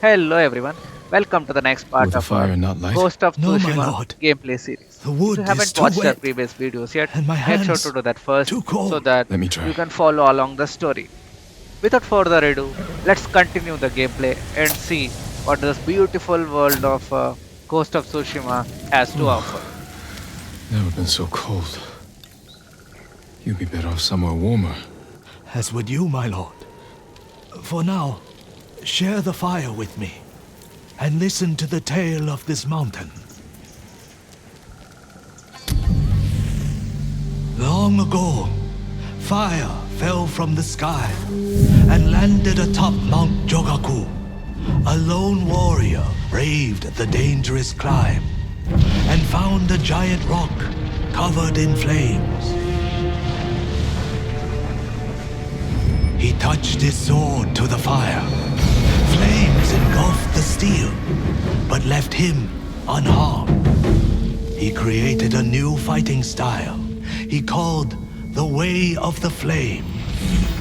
Hello everyone, welcome to the next part With a of our fire and not light? Ghost of No, my Tsushima lord. gameplay series. The If you wood is haven't too watched our wet, previous videos yet, and my make sure to hands do that first too so cold. that Let me you try. can follow along the story. Without further ado, let's continue the gameplay and see what this beautiful world of Ghost of Tsushima has to offer. Never been so cold. You'd be better off somewhere warmer. As would you, my lord. For now, share the fire with me, and listen to the tale of this mountain. Long ago, fire fell from the sky and landed atop Mount Jogaku. A lone warrior braved the dangerous climb and found a giant rock covered in flames. He touched his sword to the fire. Flames engulfed the steel, but left him unharmed. He created a new fighting style he called the Way of the Flame.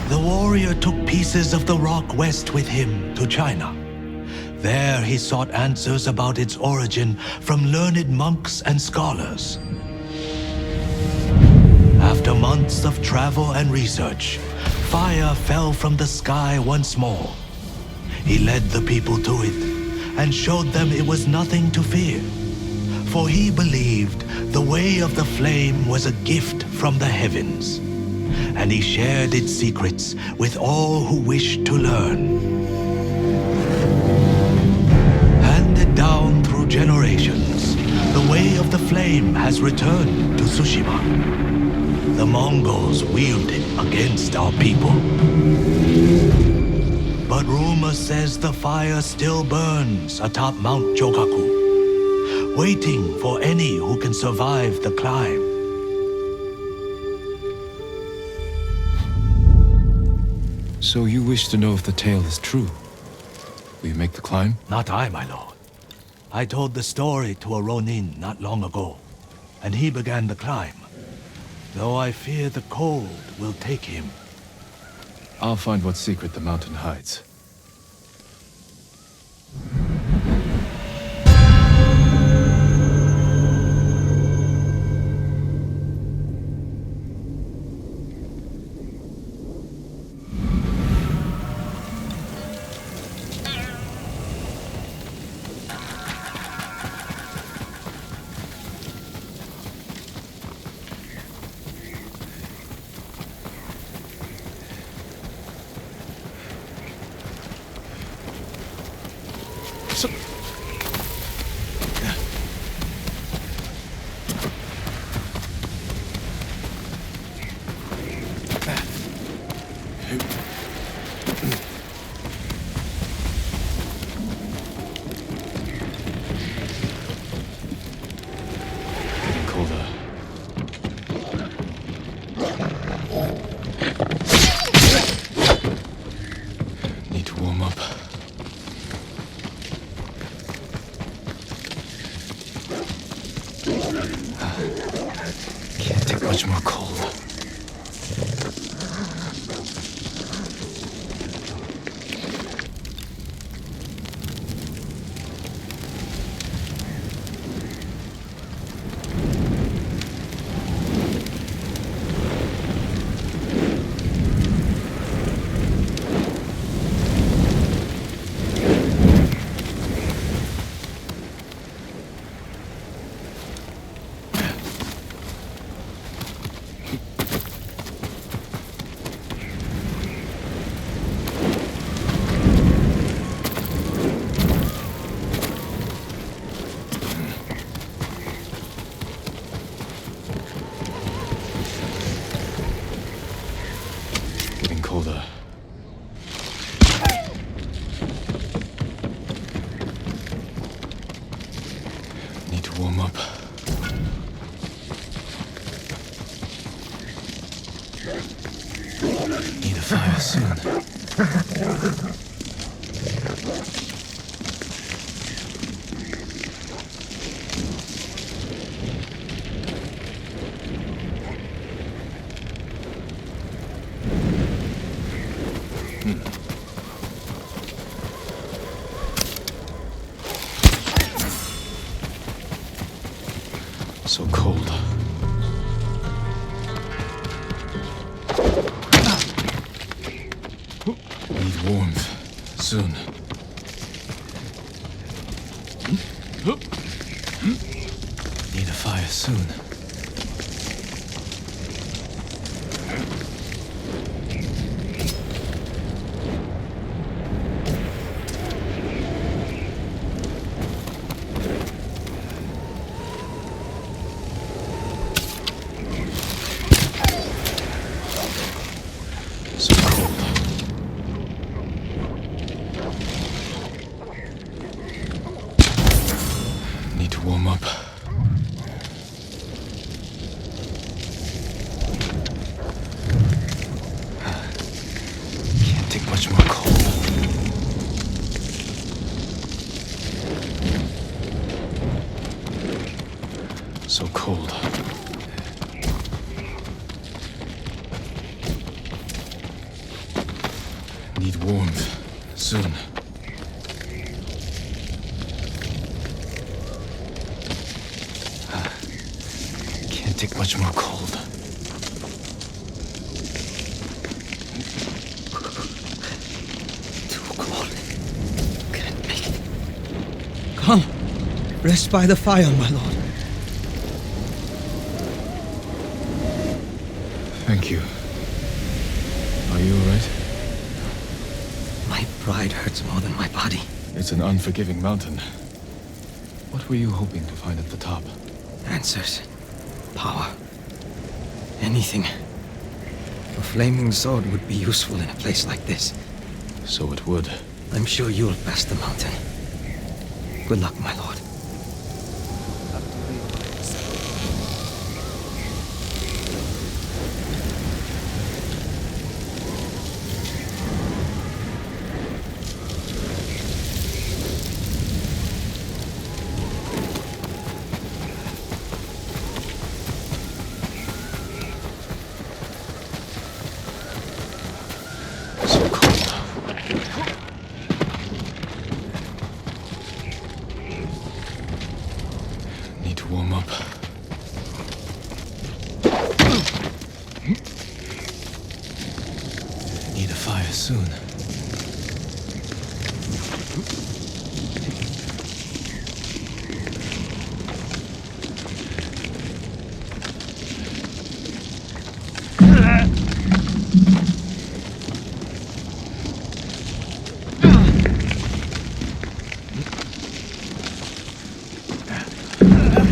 The warrior took pieces of the rock west with him to China. There he sought answers about its origin from learned monks and scholars. After months of travel and research, fire fell from the sky once more. He led the people to it and showed them it was nothing to fear. For he believed the way of the flame was a gift from the heavens, and he shared its secrets with all who wished to learn. Handed down through generations, the way of the flame has returned to Tsushima. The Mongols wield it against our people. But rumor says the fire still burns atop Mount Jogaku, waiting for any who can survive the climb. So you wish to know if the tale is true? Will you make the climb? Not I, my lord. I told the story to a Ronin not long ago, and he began the climb. Though I fear the cold will take him. I'll find what secret the mountain hides. Getting colder. Need to warm up. Can't take much more cold. Getting colder. Need to warm up. Need a fire soon. So cold. Need warmth. Soon. Need a fire soon. So cold. Need to warm up. Can't take much more cold. So cold. Need warmth. Soon. Can't take much more cold. Too cold. Can't make it. Come. Rest by the fire, my lord. Thank you. Are you alright? My pride hurts more than my body. It's an unforgiving mountain. What were you hoping to find at the top? Answers. Power. Anything. A flaming sword would be useful in a place like this. So it would. I'm sure you'll pass the mountain. Good luck, my lord. So cold. Need to warm up. Need a fire soon.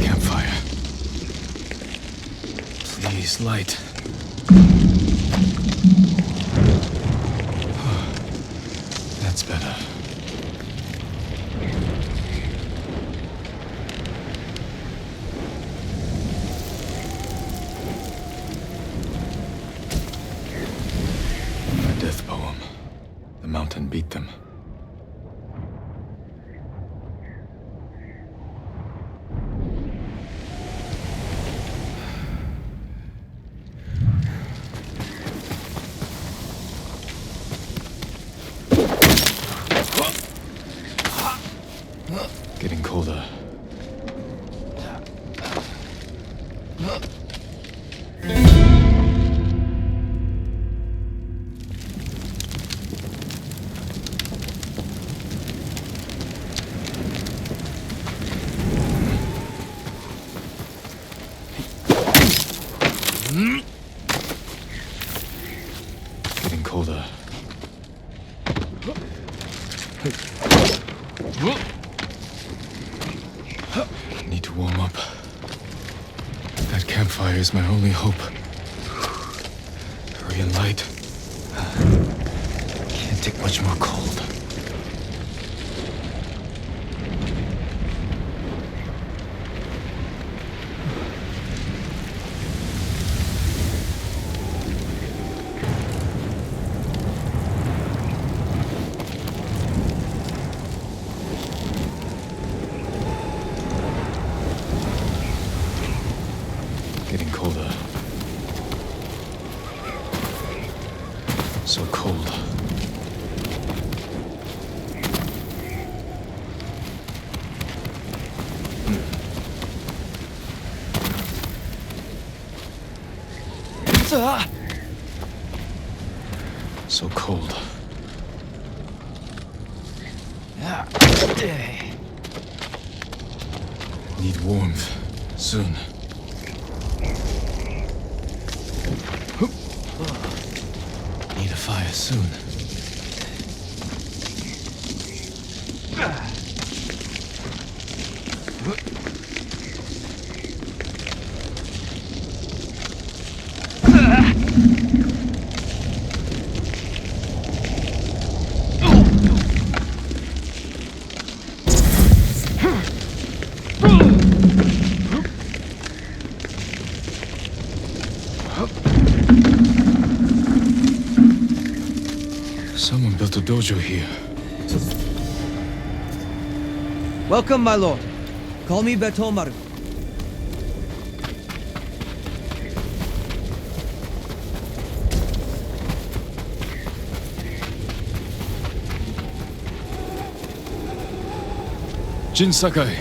Campfire. Please, light. That's better. A death poem. The mountain beat them. Getting colder. Getting colder. Need to warm up. That campfire is my only hope. Hurry and light. Can't take much more cold. Getting colder. So cold. So cold. Need warmth. Soon. Need a fire soon. Someone built a dojo here. Welcome, my lord. Call me Betomaru. Jin Sakai.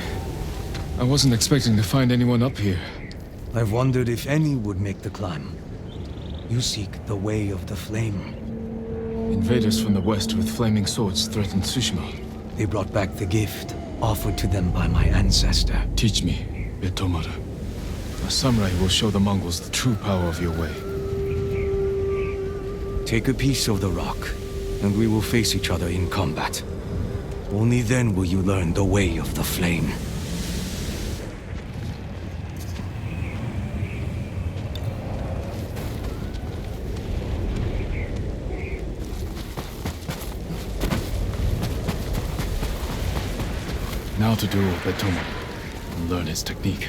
I wasn't expecting to find anyone up here. I've wondered if any would make the climb. You seek the way of the flame. Invaders from the west with flaming swords threatened Tsushima. They brought back the gift offered to them by my ancestor. Teach me, Betomaru. A samurai will show the Mongols the true power of your way. Take a piece of the rock, and we will face each other in combat. Only then will you learn the way of the flame. Now to duel Betomaru and learn his technique.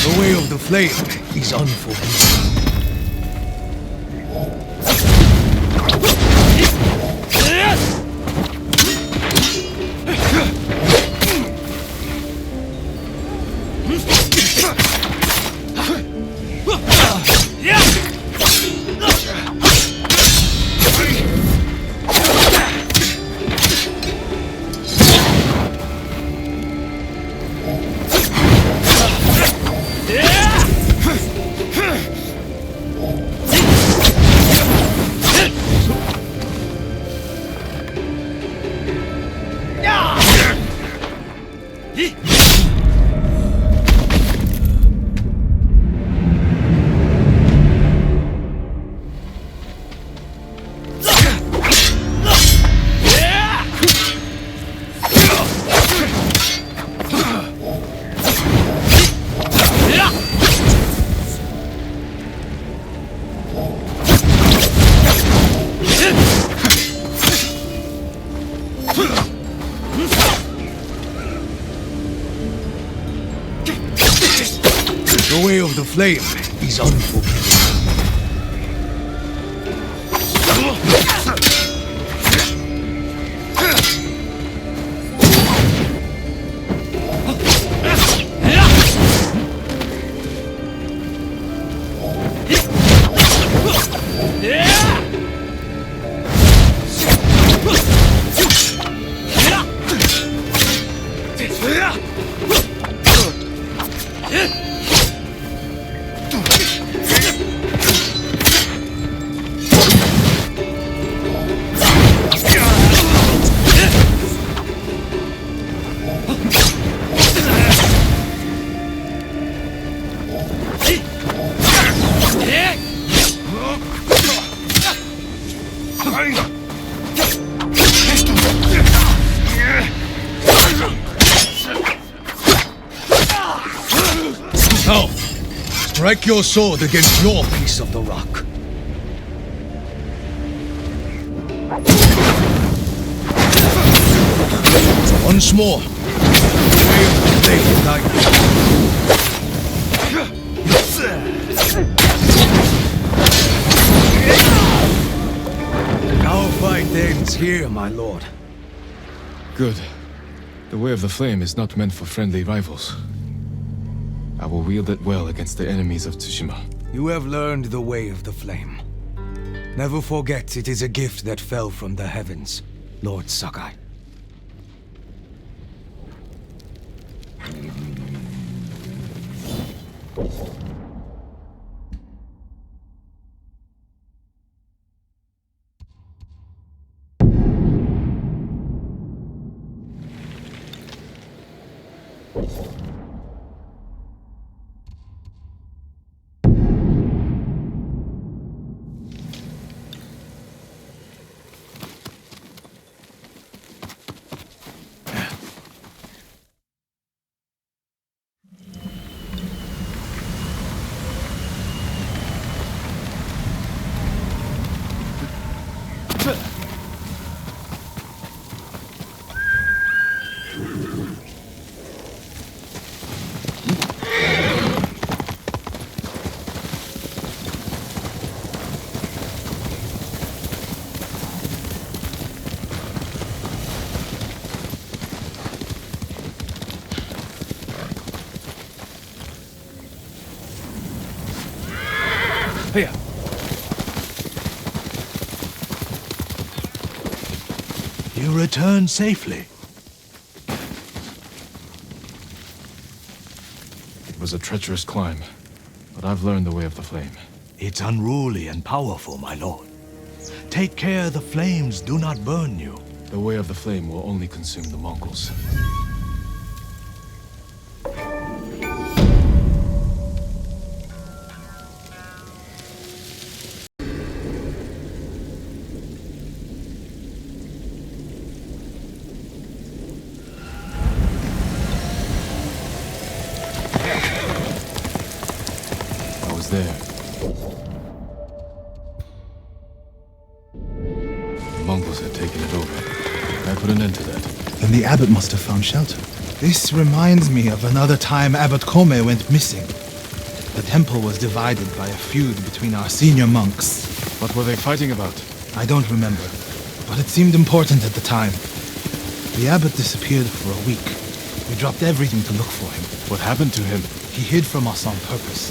The way of the flame is unforgettable. The way of the flame is unforgettable. Now, strike your sword against your piece of the rock. Once more. Our fight ends here, my lord. Good. The Way of the Flame is not meant for friendly rivals. I will wield it well against the enemies of Tsushima. You have learned the Way of the Flame. Never forget it is a gift that fell from the heavens, Lord Sakai. Here. You return safely. It was a treacherous climb, but I've learned the Way of the Flame. It's unruly and powerful, my lord. Take care the flames do not burn you. The Way of the Flame will only consume the Mongols. I was there. The Mongols had taken it over. I put an end to that. Then the abbot must have found shelter. This reminds me of another time Abbot Kome went missing. The temple was divided by a feud between our senior monks. What were they fighting about? I don't remember, but it seemed important at the time. The abbot disappeared for a week. We dropped everything to look for him. What happened to him? He hid from us on purpose.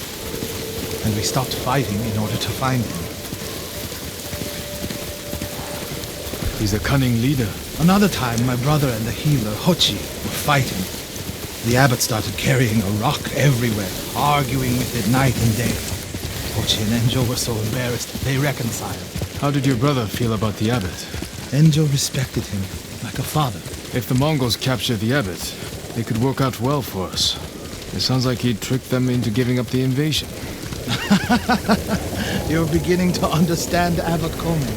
And we stopped fighting in order to find him. He's a cunning leader. Another time, my brother and the healer, Hochi, were fighting. The abbot started carrying a rock everywhere, arguing with it night and day. Hochi and Enjo were so embarrassed, they reconciled. How did your brother feel about the abbot? Enjo respected him like a father. If the Mongols capture the abbot, it could work out well for us. It sounds like he tricked them into giving up the invasion. You're beginning to understand Abbot Kome.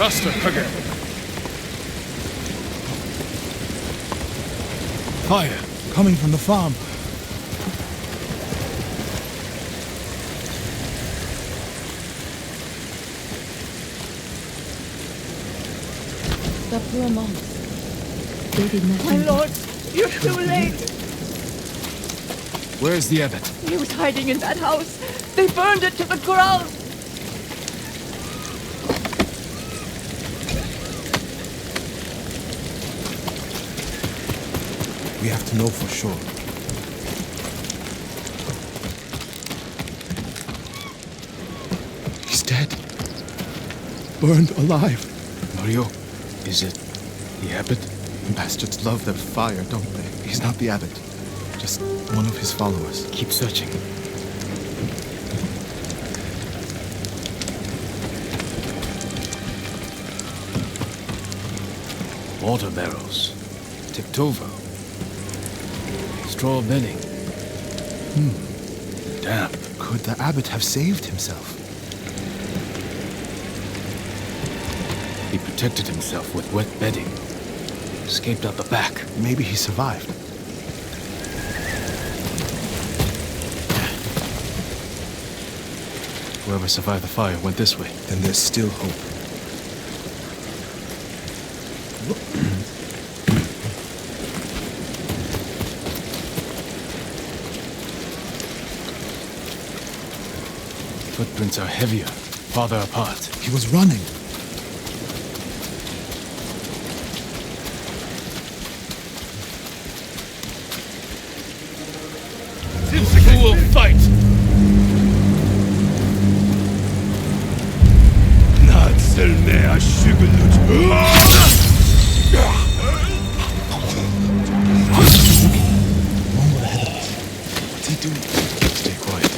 Faster, again. Fire! Coming from the farm. The poor monks. They did nothing. My lord, you're too late. Where's the abbot? He was hiding in that house. They burned it to the ground. We have to know for sure. He's dead. burned alive. Norio, is it the abbot? Bastards love their fire, don't they? He's not the abbot. Just one of his followers. Keep searching. Water barrels. Tipped over. Straw bedding. Damp. Could the abbot have saved himself? He protected himself with wet bedding. Escaped out the back. Maybe he survived. Whoever survived the fire went this way. Then there's still hope. Footprints are heavier, farther apart. He was running. Who will fight? Mongol ahead of us. What's he doing? Stay quiet.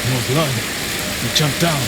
More blood. He jumped down.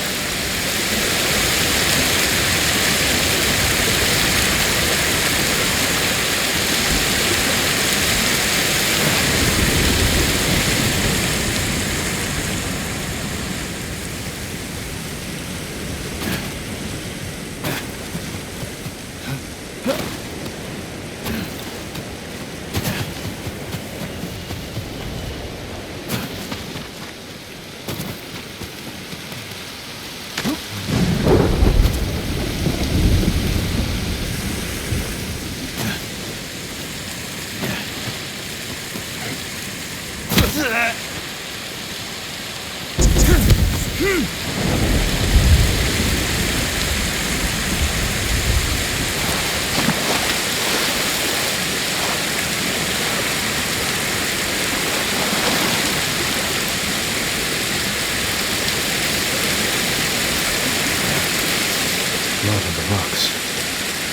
Blood on the rocks.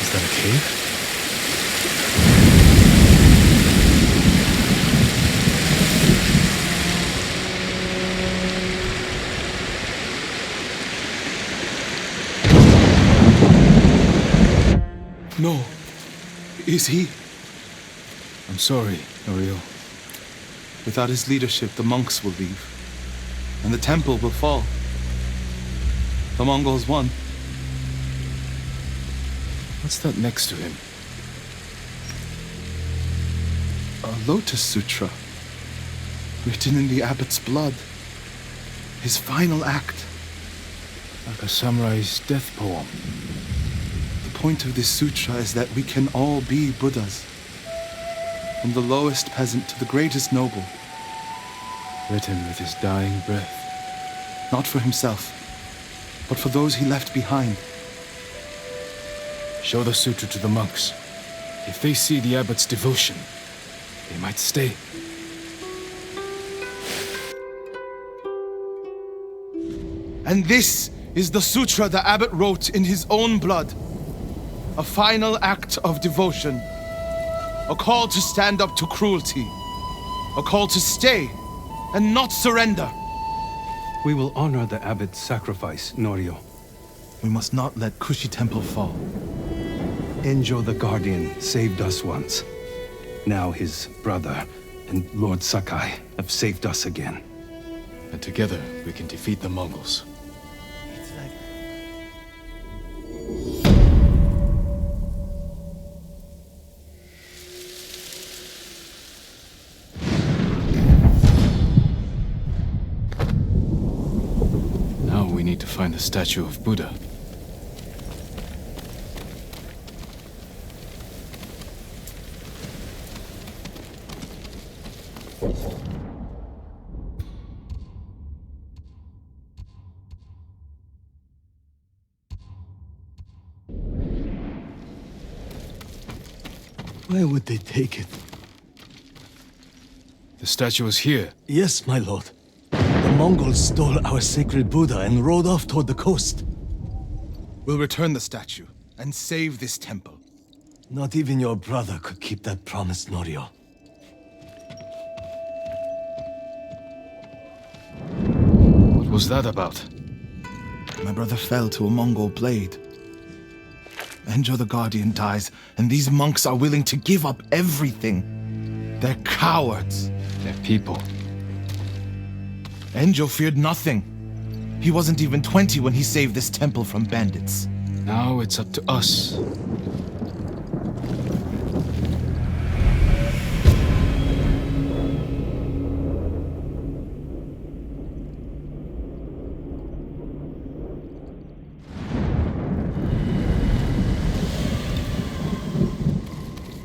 Is that a cave? No. Is he? I'm sorry, Norio. Without his leadership, the monks will leave. And the temple will fall. The Mongols won. What's that next to him? A Lotus Sutra. Written in the abbot's blood. His final act. Like a samurai's death poem. The point of this sutra is that we can all be Buddhas. From the lowest peasant to the greatest noble. Written with his dying breath. Not for himself, but for those he left behind. Show the sutra to the monks. If they see the abbot's devotion, they might stay. And this is the sutra the abbot wrote in his own blood. A final act of devotion. A call to stand up to cruelty. A call to stay and not surrender. We will honor the abbot's sacrifice, Norio. We must not let Kushi Temple fall. Enjo the Guardian saved us once. Now his brother and Lord Sakai have saved us again. And together, we can defeat the Mongols. Now we need to find the statue of Buddha. Where would they take it? The statue is here. Yes, my lord. The Mongols stole our sacred Buddha and rode off toward the coast. We'll return the statue and save this temple. Not even your brother could keep that promise, Norio. What was that about? My brother fell to a Mongol blade. Enjo the Guardian dies, and these monks are willing to give up everything. They're cowards. They're people. Enjo feared nothing. He wasn't even 20 when he saved this temple from bandits. Now it's up to us.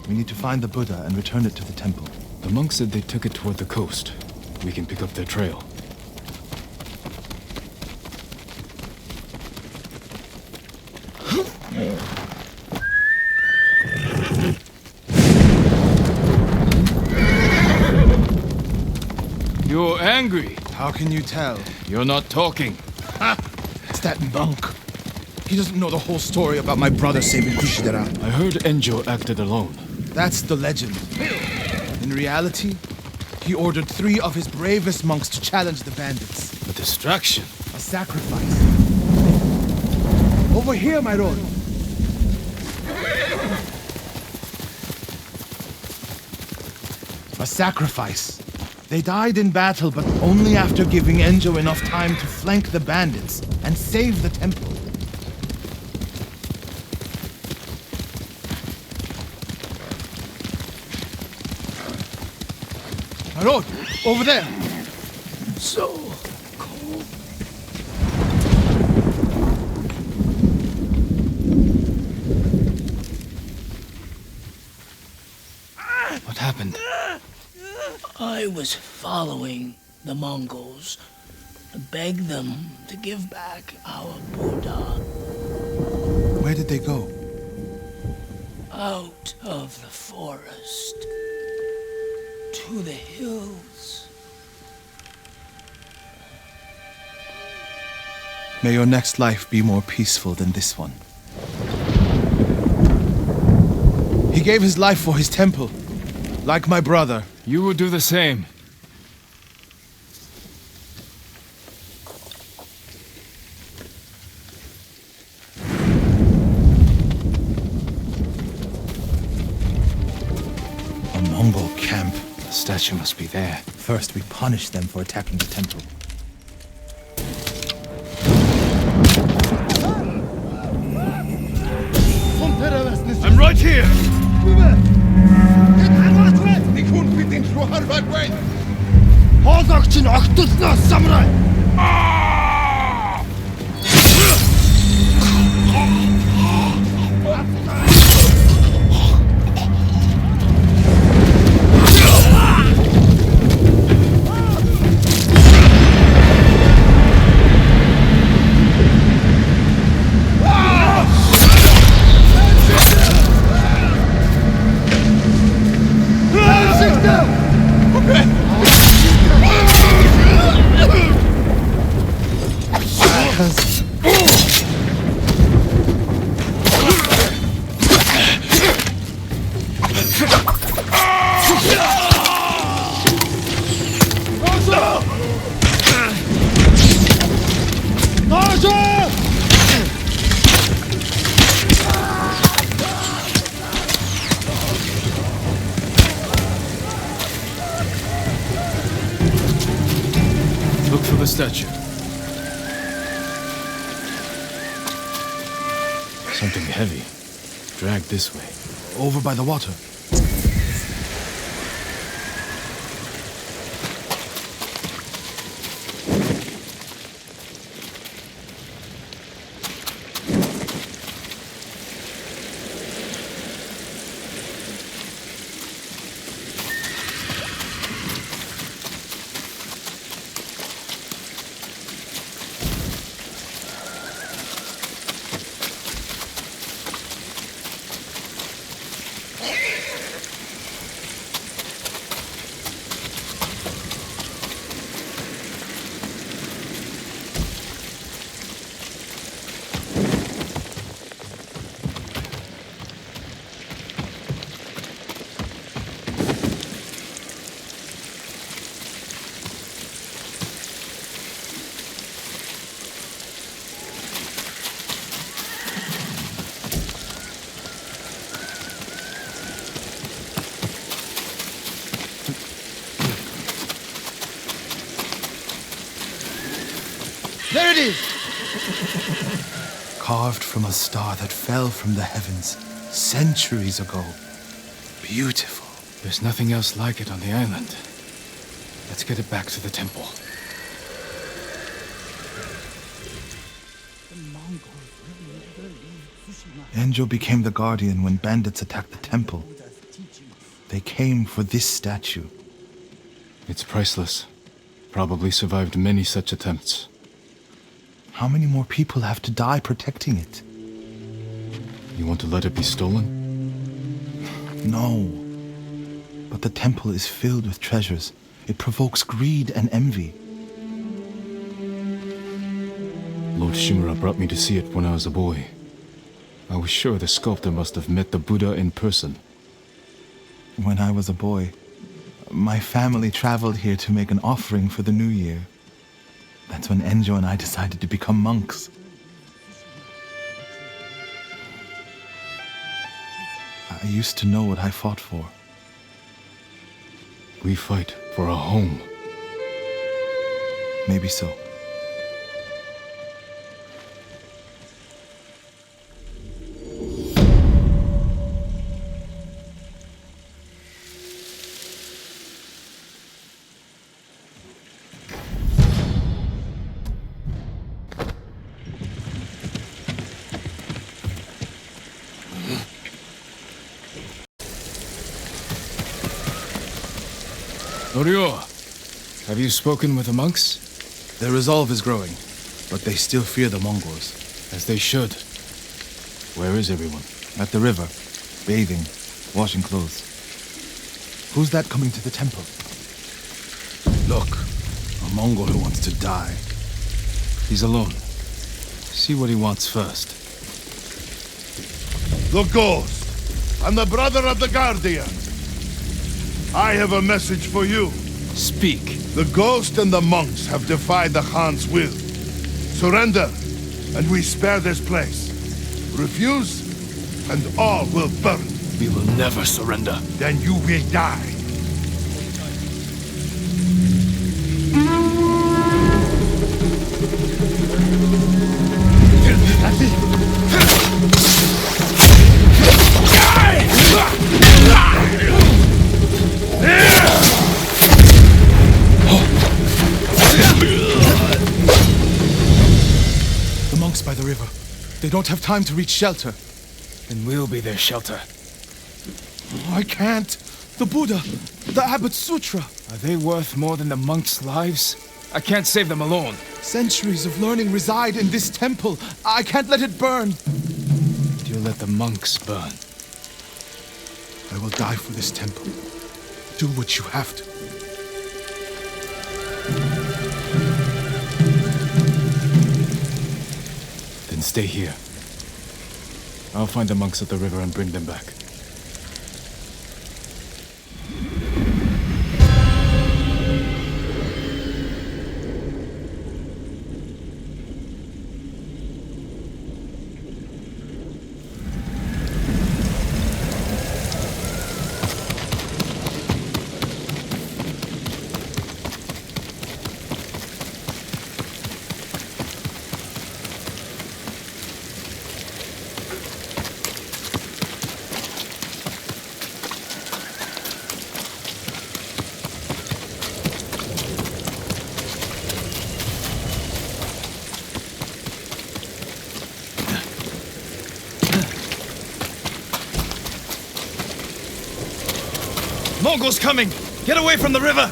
We need to find the Buddha and return it to the temple. The monks said they took it toward the coast. We can pick up their trail. You're angry. How can you tell? You're not talking. Ha! It's that monk. He doesn't know the whole story about my brother saving Kushidera. I heard Enjo acted alone. That's the legend. In reality, he ordered 3 of his bravest monks to challenge the bandits. A distraction. A sacrifice. Over here, my lord. A sacrifice. They died in battle, but only after giving Enjo enough time to flank the bandits and save the temple. My lord, over there. So cold. What happened? I was following the Mongols to beg them to give back our Buddha. Where did they go? Out of the forest. To the hills. May your next life be more peaceful than this one. He gave his life for his temple. Like my brother. You would do the same. A Mongol camp. The statue must be there. First, we punish them for attacking the temple. I'm right here! statue. Something heavy. Dragged this way. Over by the water. There it is! Carved from a star that fell from the heavens centuries ago. Beautiful. There's nothing else like it on the island. Let's get it back to the temple. Enjo became the guardian when bandits attacked the temple. They came for this statue. It's priceless. Probably survived many such attempts. How many more people have to die protecting it? You want to let it be stolen? No. But the temple is filled with treasures. It provokes greed and envy. Lord Shimura brought me to see it when I was a boy. I was sure the sculptor must have met the Buddha in person. When I was a boy, my family traveled here to make an offering for the new year. That's when Enjo and I decided to become monks. I used to know what I fought for. We fight for a home. Maybe so. Norio, have you spoken with the monks? Their resolve is growing, but they still fear the Mongols. As they should. Where is everyone? At the river, bathing, washing clothes. Who's that coming to the temple? Look, a Mongol who wants to die. He's alone. See what he wants first. The Ghost! I'm the brother of the Guardian! I have a message for you. Speak. The Ghost and the monks have defied the Khan's will. Surrender, and we spare this place. Refuse, and all will burn. We will never surrender. Then you will die. The monks by the river. They don't have time to reach shelter. Then we'll be their shelter. I can't. The Buddha, the Abbot's Sutra. Are they worth more than the monks' lives? I can't save them alone. Centuries of learning reside in this temple. I can't let it burn. You'll let the monks burn. I will die for this temple. Do what you have to. Then stay here. I'll find the monks at the river and bring them back. Mongols coming! Get away from the river!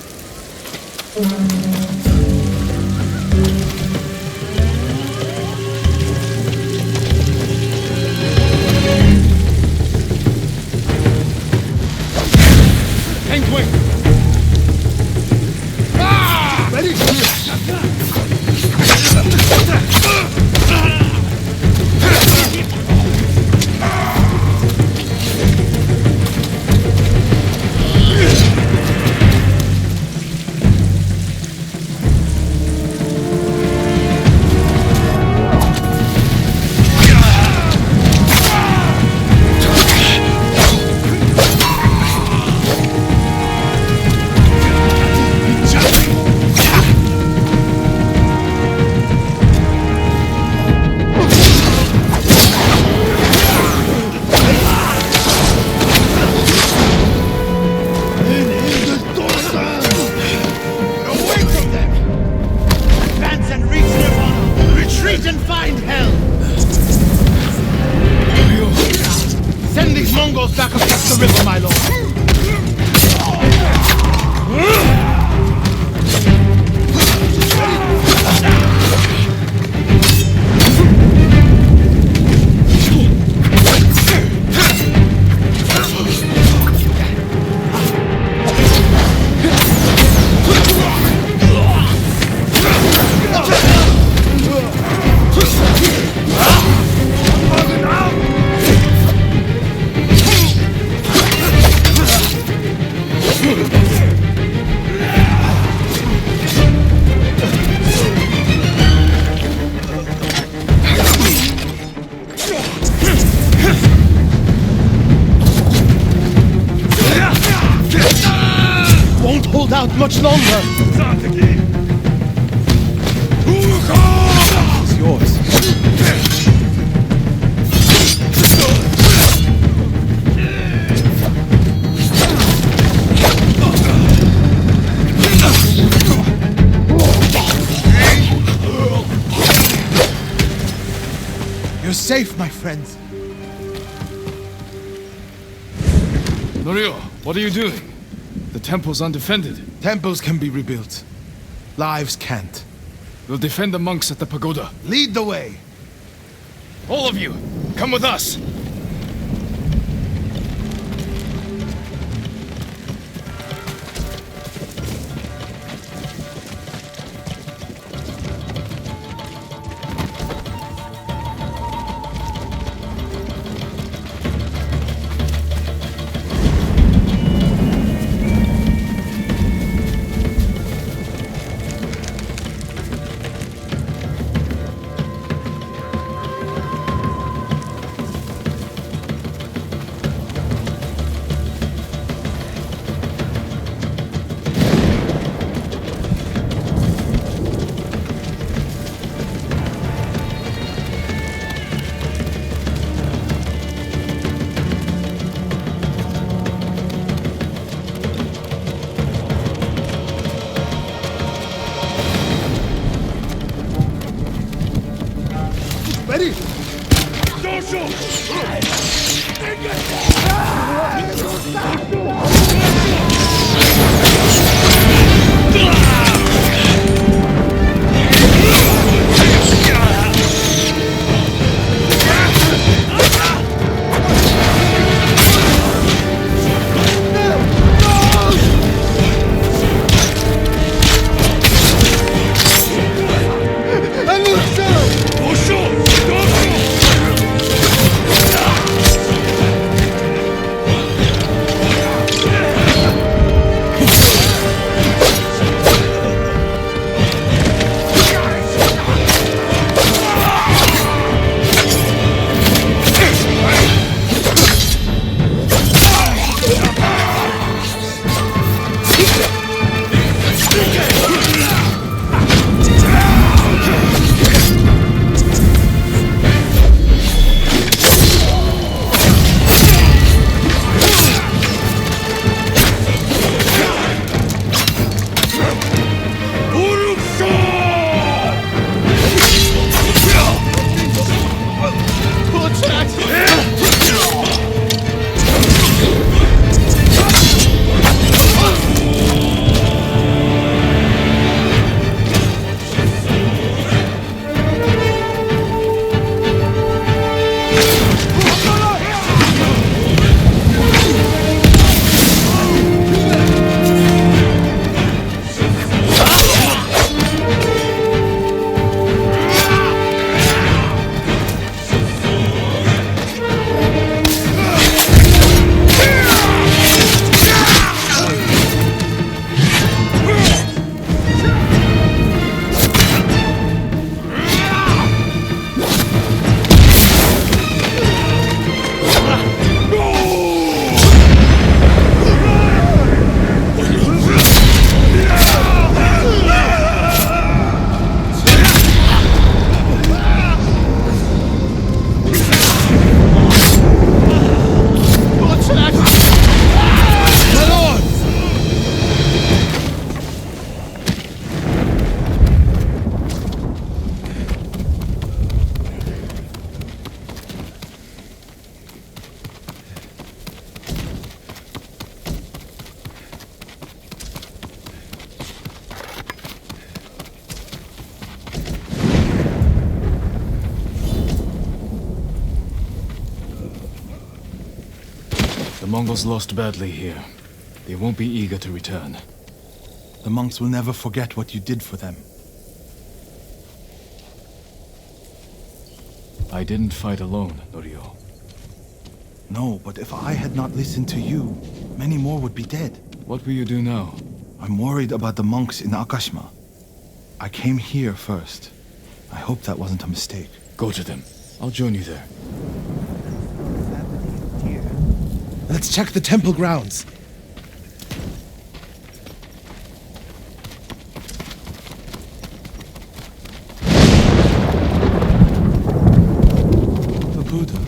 Much longer! It's yours. You're safe, my friends. Norio, what are you doing? The temple's undefended. Temples can be rebuilt. Lives can't. We'll defend the monks at the pagoda. Lead the way! All of you, come with us! Mongols lost badly here. They won't be eager to return. The monks will never forget what you did for them. I didn't fight alone, Norio. No, but if I had not listened to you, many more would be dead. What will you do now? I'm worried about the monks in Akashima. I came here first. I hope that wasn't a mistake. Go to them. I'll join you there. Let's check the temple grounds. The Buddha.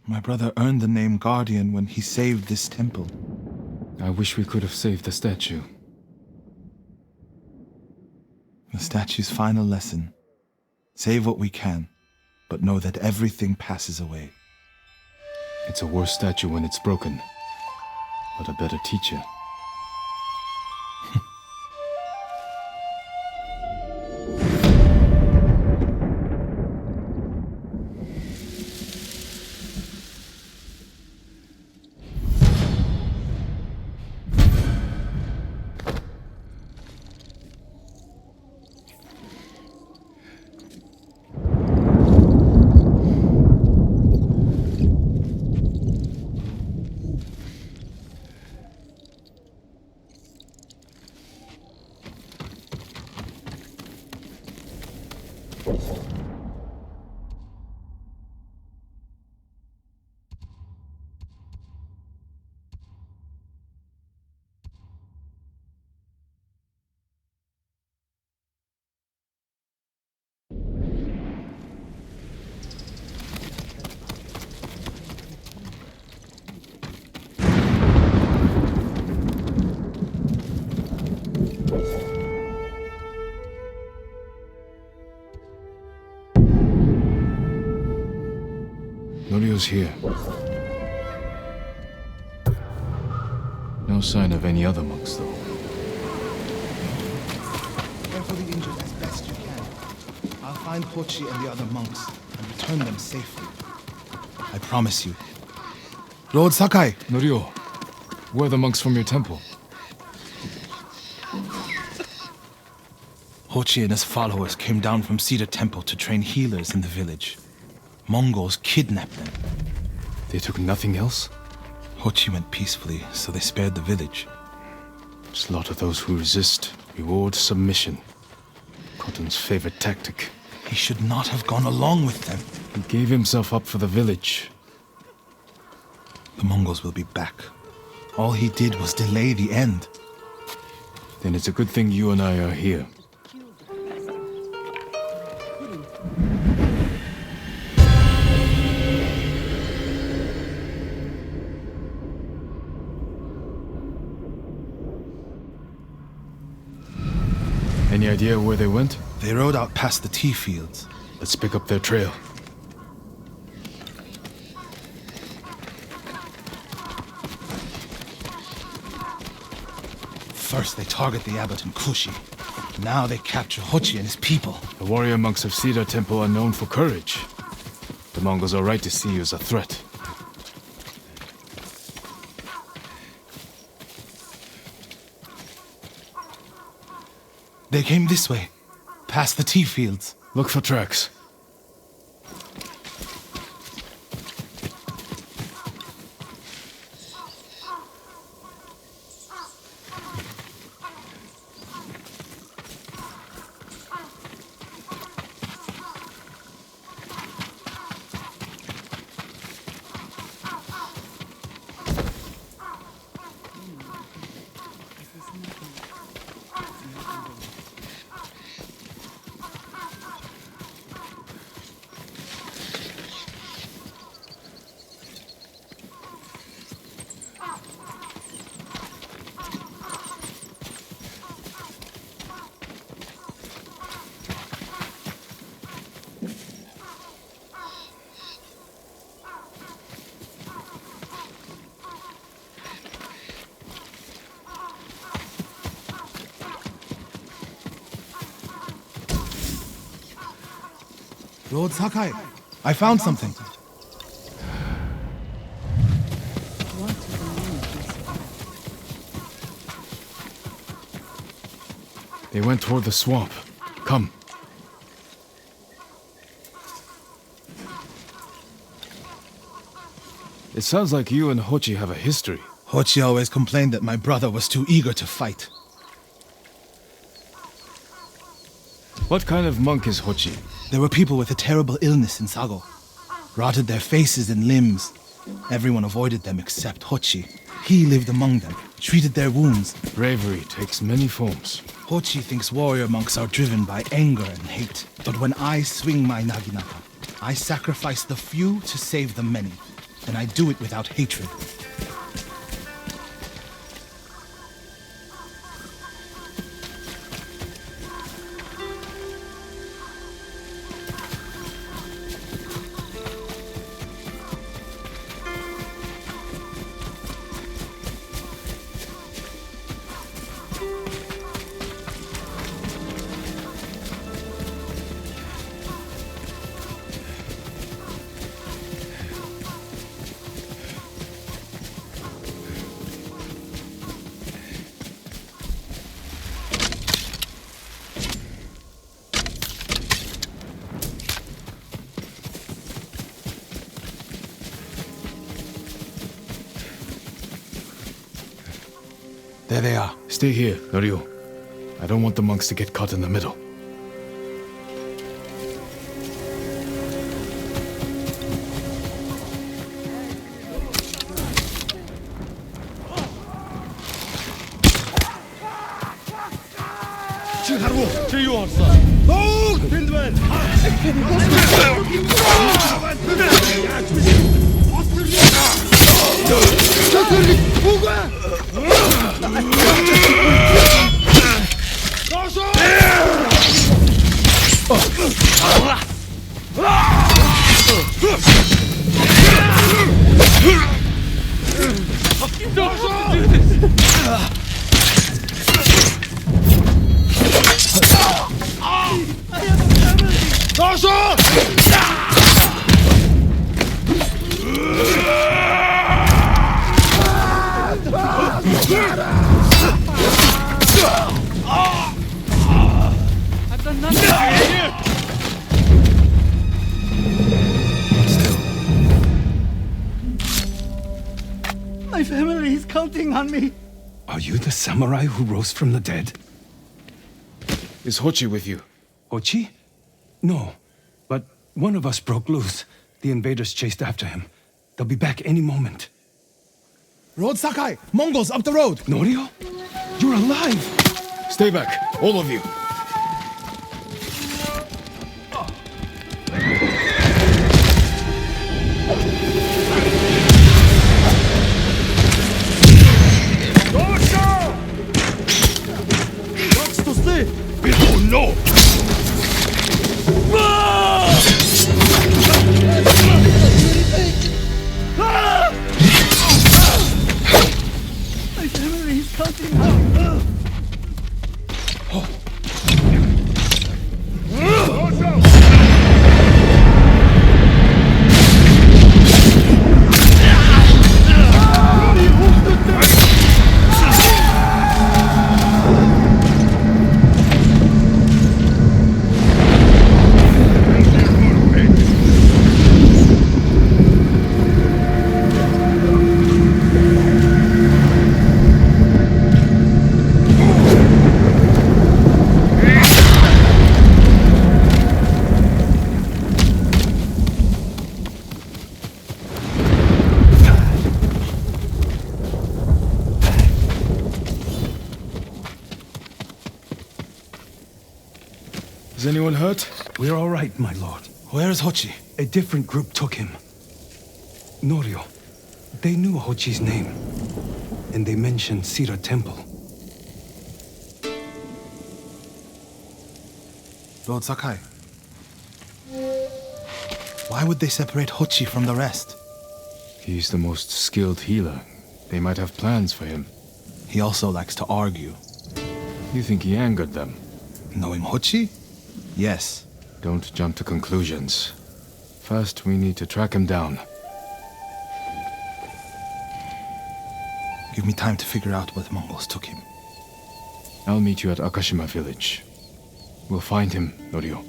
My brother earned the name Guardian when he saved this temple. I wish we could have saved the statue. The statue's final lesson. Save what we can, but know that everything passes away. It's a worse statue when it's broken, but a better teacher. Norio's here. No sign of any other monks, though. Care for the injured as best you can. I'll find Hochi and the other monks and return them safely. I promise you. Lord Sakai! Norio, where are the monks from your temple? Hochi and his followers came down from Cedar Temple to train healers in the village. Mongols kidnapped them. They took nothing else? Hochi went peacefully, so they spared the village. Slaughter those who resist. Reward submission. Khotun's favorite tactic. He should not have gone along with them. He gave himself up for the village. The Mongols will be back. All he did was delay the end. Then it's a good thing you and I are here. Any idea where they went? They rode out past the tea fields. Let's pick up their trail. First they target the abbot and Kushi. Now they capture Hochi and his people. The warrior monks of Cedar Temple are known for courage. The Mongols are right to see you as a threat. They came this way, past the tea fields. Look for tracks. Lord Sakai, I found something. They went toward the swamp. Come. It sounds like you and Hochi have a history. Hochi always complained that my brother was too eager to fight. What kind of monk is Hochi? There were people with a terrible illness in Sago. Rotted their faces and limbs. Everyone avoided them except Hochi. He lived among them, treated their wounds. Bravery takes many forms. Hochi thinks warrior monks are driven by anger and hate. But when I swing my naginata, I sacrifice the few to save the many. And I do it without hatred. There they are. Stay here, Norio. I don't want the monks to get caught in the middle. My family is counting on me. Are you the samurai who rose from the dead? Is Hochi with you? Hochi? No. But one of us broke loose. The invaders chased after him. They'll be back any moment. Lord Sakai! Mongols up the road! Norio? You're alive! Stay back, all of you. No! My family is counting on me. Is anyone hurt? We're all right, my lord. Where's Hochi? A different group took him. Norio. They knew Hochi's name. And they mentioned Sira Temple. Lord Sakai. Why would they separate Hochi from the rest? He's the most skilled healer. They might have plans for him. He also likes to argue. You think he angered them? Knowing Hochi? Yes. Don't jump to conclusions. First, we need to track him down. Give me time to figure out where the Mongols took him. I'll meet you at Akashima village. We'll find him, Norio.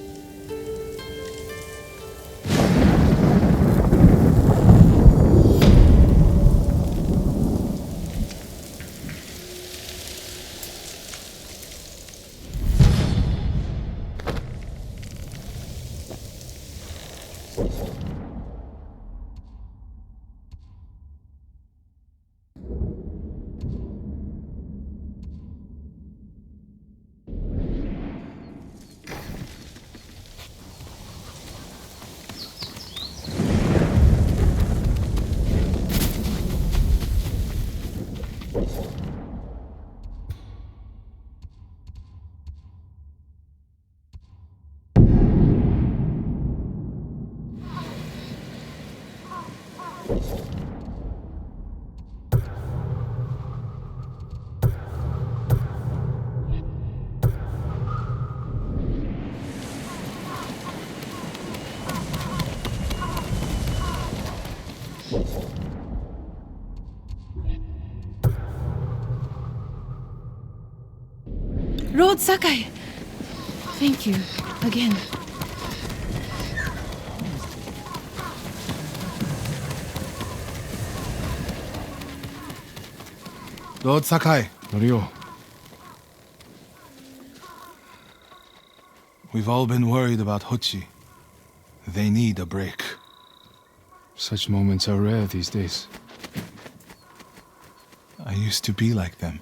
Lord Sakai! Thank you, again. Lord Sakai. Norio. We've all been worried about Hochi. They need a break. Such moments are rare these days. I used to be like them.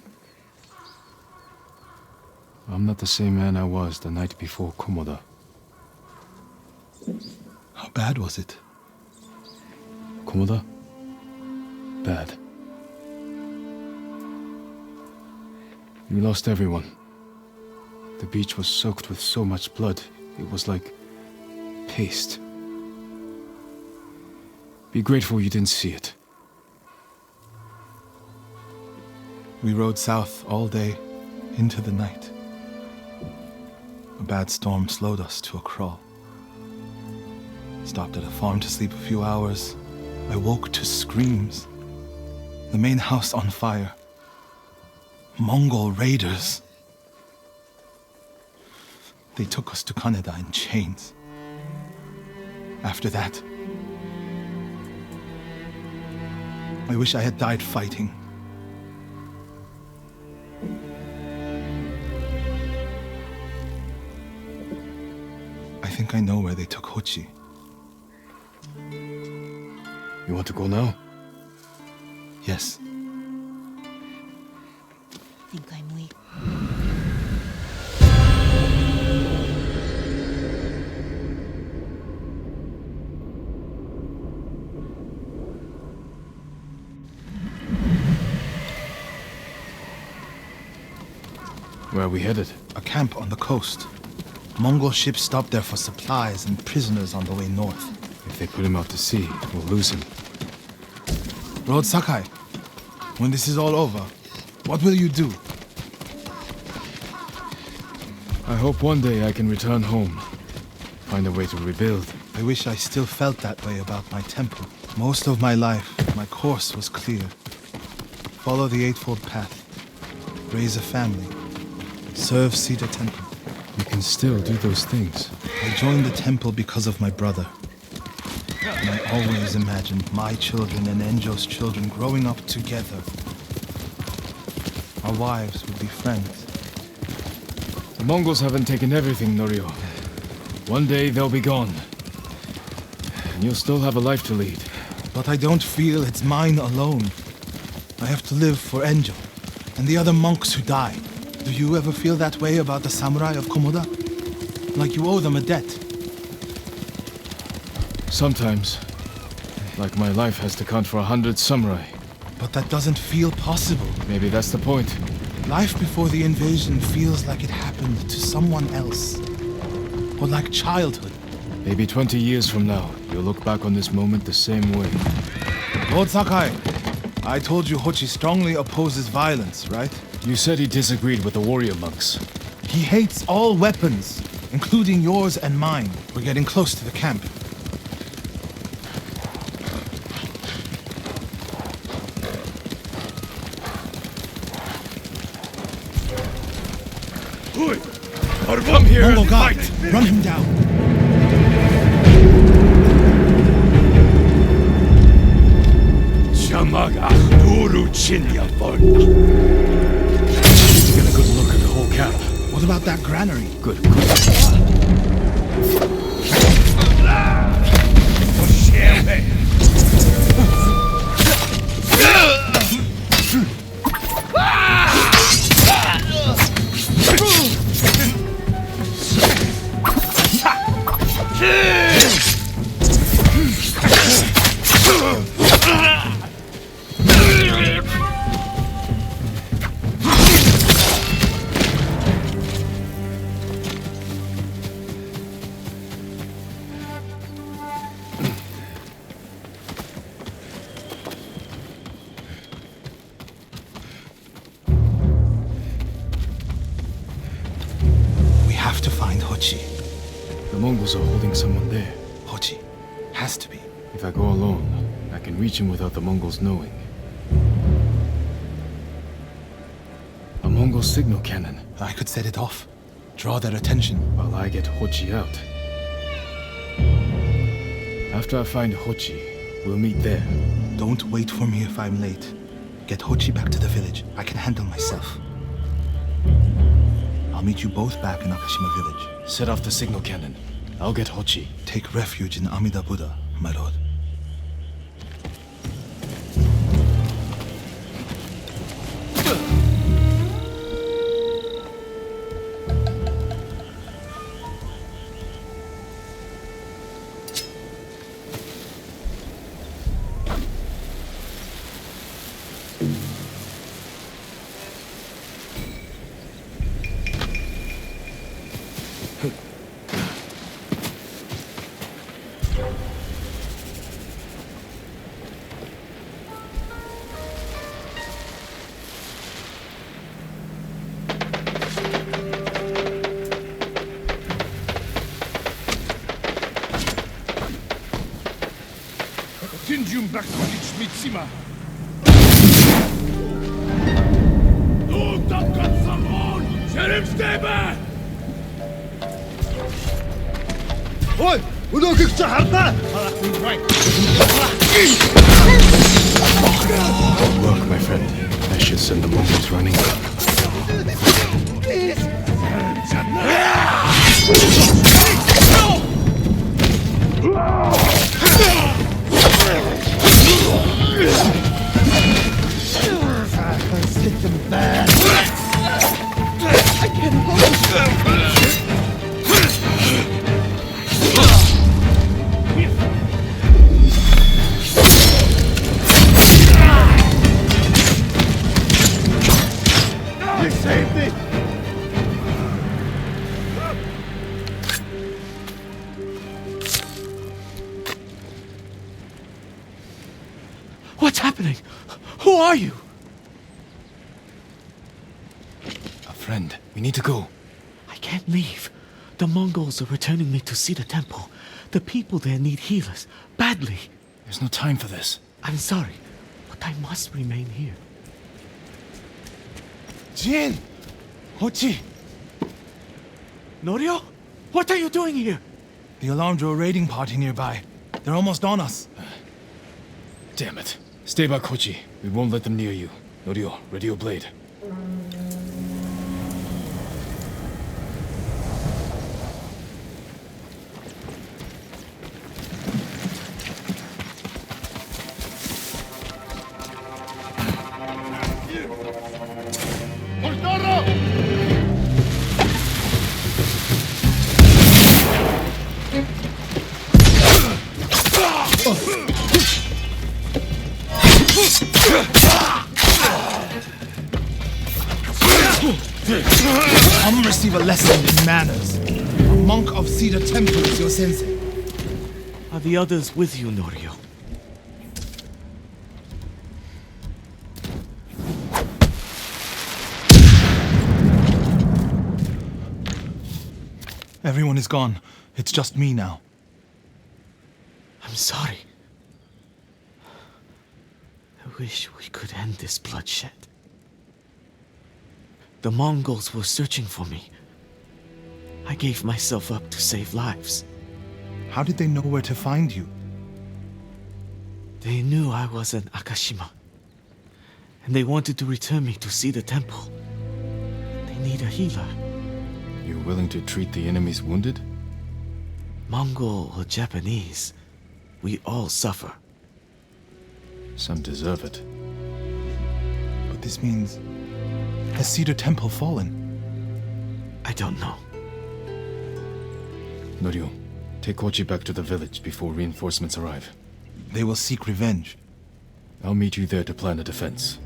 I'm not the same man I was the night before Komoda. How bad was it? Komoda? Bad. We lost everyone. The beach was soaked with so much blood, it was like paste. Be grateful you didn't see it. We rode south all day, into the night. A bad storm slowed us to a crawl. Stopped at a farm to sleep a few hours. I woke to screams. The main house on fire. Mongol raiders. They took us to Kaneda in chains. After that, I wish I had died fighting. I think I know where they took Hochi. You want to go now? Yes. Think I'm weak. Where are we headed? A camp on the coast. Mongol ships stopped there for supplies and prisoners on the way north. If they put him out to sea, we'll lose him. Lord Sakai, when this is all over, what will you do? I hope one day I can return home. Find a way to rebuild. I wish I still felt that way about my temple. Most of my life, my course was clear. Follow the Eightfold Path. Raise a family. Serve Cedar Temple. You can still do those things. I joined the temple because of my brother. And I always imagined my children and Enjo's children growing up together. Our wives would be friends. The Mongols haven't taken everything, Norio. One day they'll be gone. And you'll still have a life to lead. But I don't feel it's mine alone. I have to live for Enjo and the other monks who died. Do you ever feel that way about the samurai of Komoda? Like you owe them a debt? Sometimes. Like my life has to count for 100 samurai. But that doesn't feel possible. Maybe that's the point. Life before the invasion feels like it happened to someone else. Or like childhood. Maybe 20 years from now, you'll look back on this moment the same way. Lord Sakai, I told you Hochi strongly opposes violence, right? You said he disagreed with the warrior monks. He hates all weapons, including yours and mine. We're getting close to the camp. Come here Mongol and guard, fight! run him down. Get a good look at the whole camp. What about that granary? Good. We have to find Hochi. The Mongols are holding someone there. Hochi. Has to be. If I go alone, I can reach him without the Mongols knowing. A Mongol signal cannon. I could set it off. Draw their attention. While I get Hochi out. After I find Hochi, we'll meet there. Don't wait for me if I'm late. Get Hochi back to the village. I can handle myself. I'll meet you both back in Akashima village. Set off the signal cannon. I'll get Hochi. Take refuge in Amida Buddha, my lord. Look, my friend. I should send the Mongols running. What's happening? Who are you? A friend. We need to go. I can't leave. The Mongols are returning me to see the temple. The people there need healers. Badly. There's no time for this. I'm sorry, but I must remain here. Jin! Hochi! Norio? What are you doing here? The alarm drew a raiding party nearby. They're almost on us. Damn it. Stay back, Hochi. We won't let them near you. Norio, ready your blade. Come receive a lesson in manners. A monk of Cedar Temple is your sensei. Are the others with you, Norio? Everyone is gone. It's just me now. I'm sorry. I wish we could end this bloodshed. The Mongols were searching for me. I gave myself up to save lives. How did they know where to find you? They knew I was an Akashima, and they wanted to return me to see the temple. They need a healer. You're willing to treat the enemy's wounded? Mongol or Japanese, we all suffer. Some deserve it. But this means... has Cedar Temple fallen? I don't know. Norio, take Kochi back to the village before reinforcements arrive. They will seek revenge. I'll meet you there to plan a defense.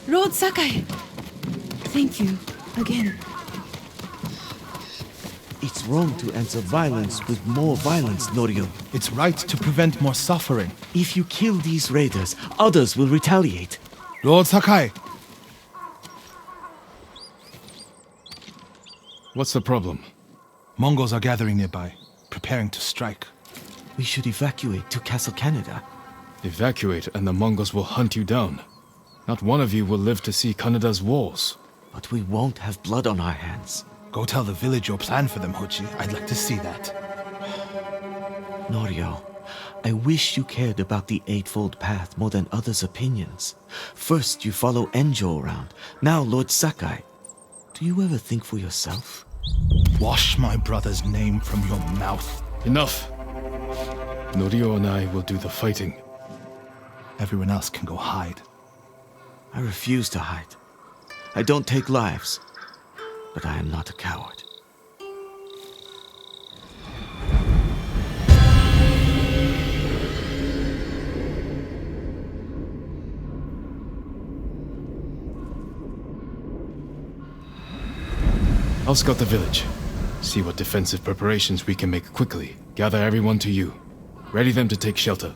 Lord Sakai! Thank you, again. It's wrong to answer violence with more violence, Norio. It's right to prevent more suffering. If you kill these raiders, others will retaliate. Lord Sakai! What's the problem? Mongols are gathering nearby, preparing to strike. We should evacuate to Castle Canada. Evacuate and the Mongols will hunt you down. Not one of you will live to see Kanada's walls. But we won't have blood on our hands. Go tell the village your plan for them, Hochi. I'd like to see that. Norio, I wish you cared about the Eightfold Path more than others' opinions. First you follow Enjo around, now Lord Sakai. Do you ever think for yourself? Wash my brother's name from your mouth. Enough! Norio and I will do the fighting. Everyone else can go hide. I refuse to hide. I don't take lives, but I am not a coward. I'll scout the village. See what defensive preparations we can make quickly. Gather everyone to you. Ready them to take shelter.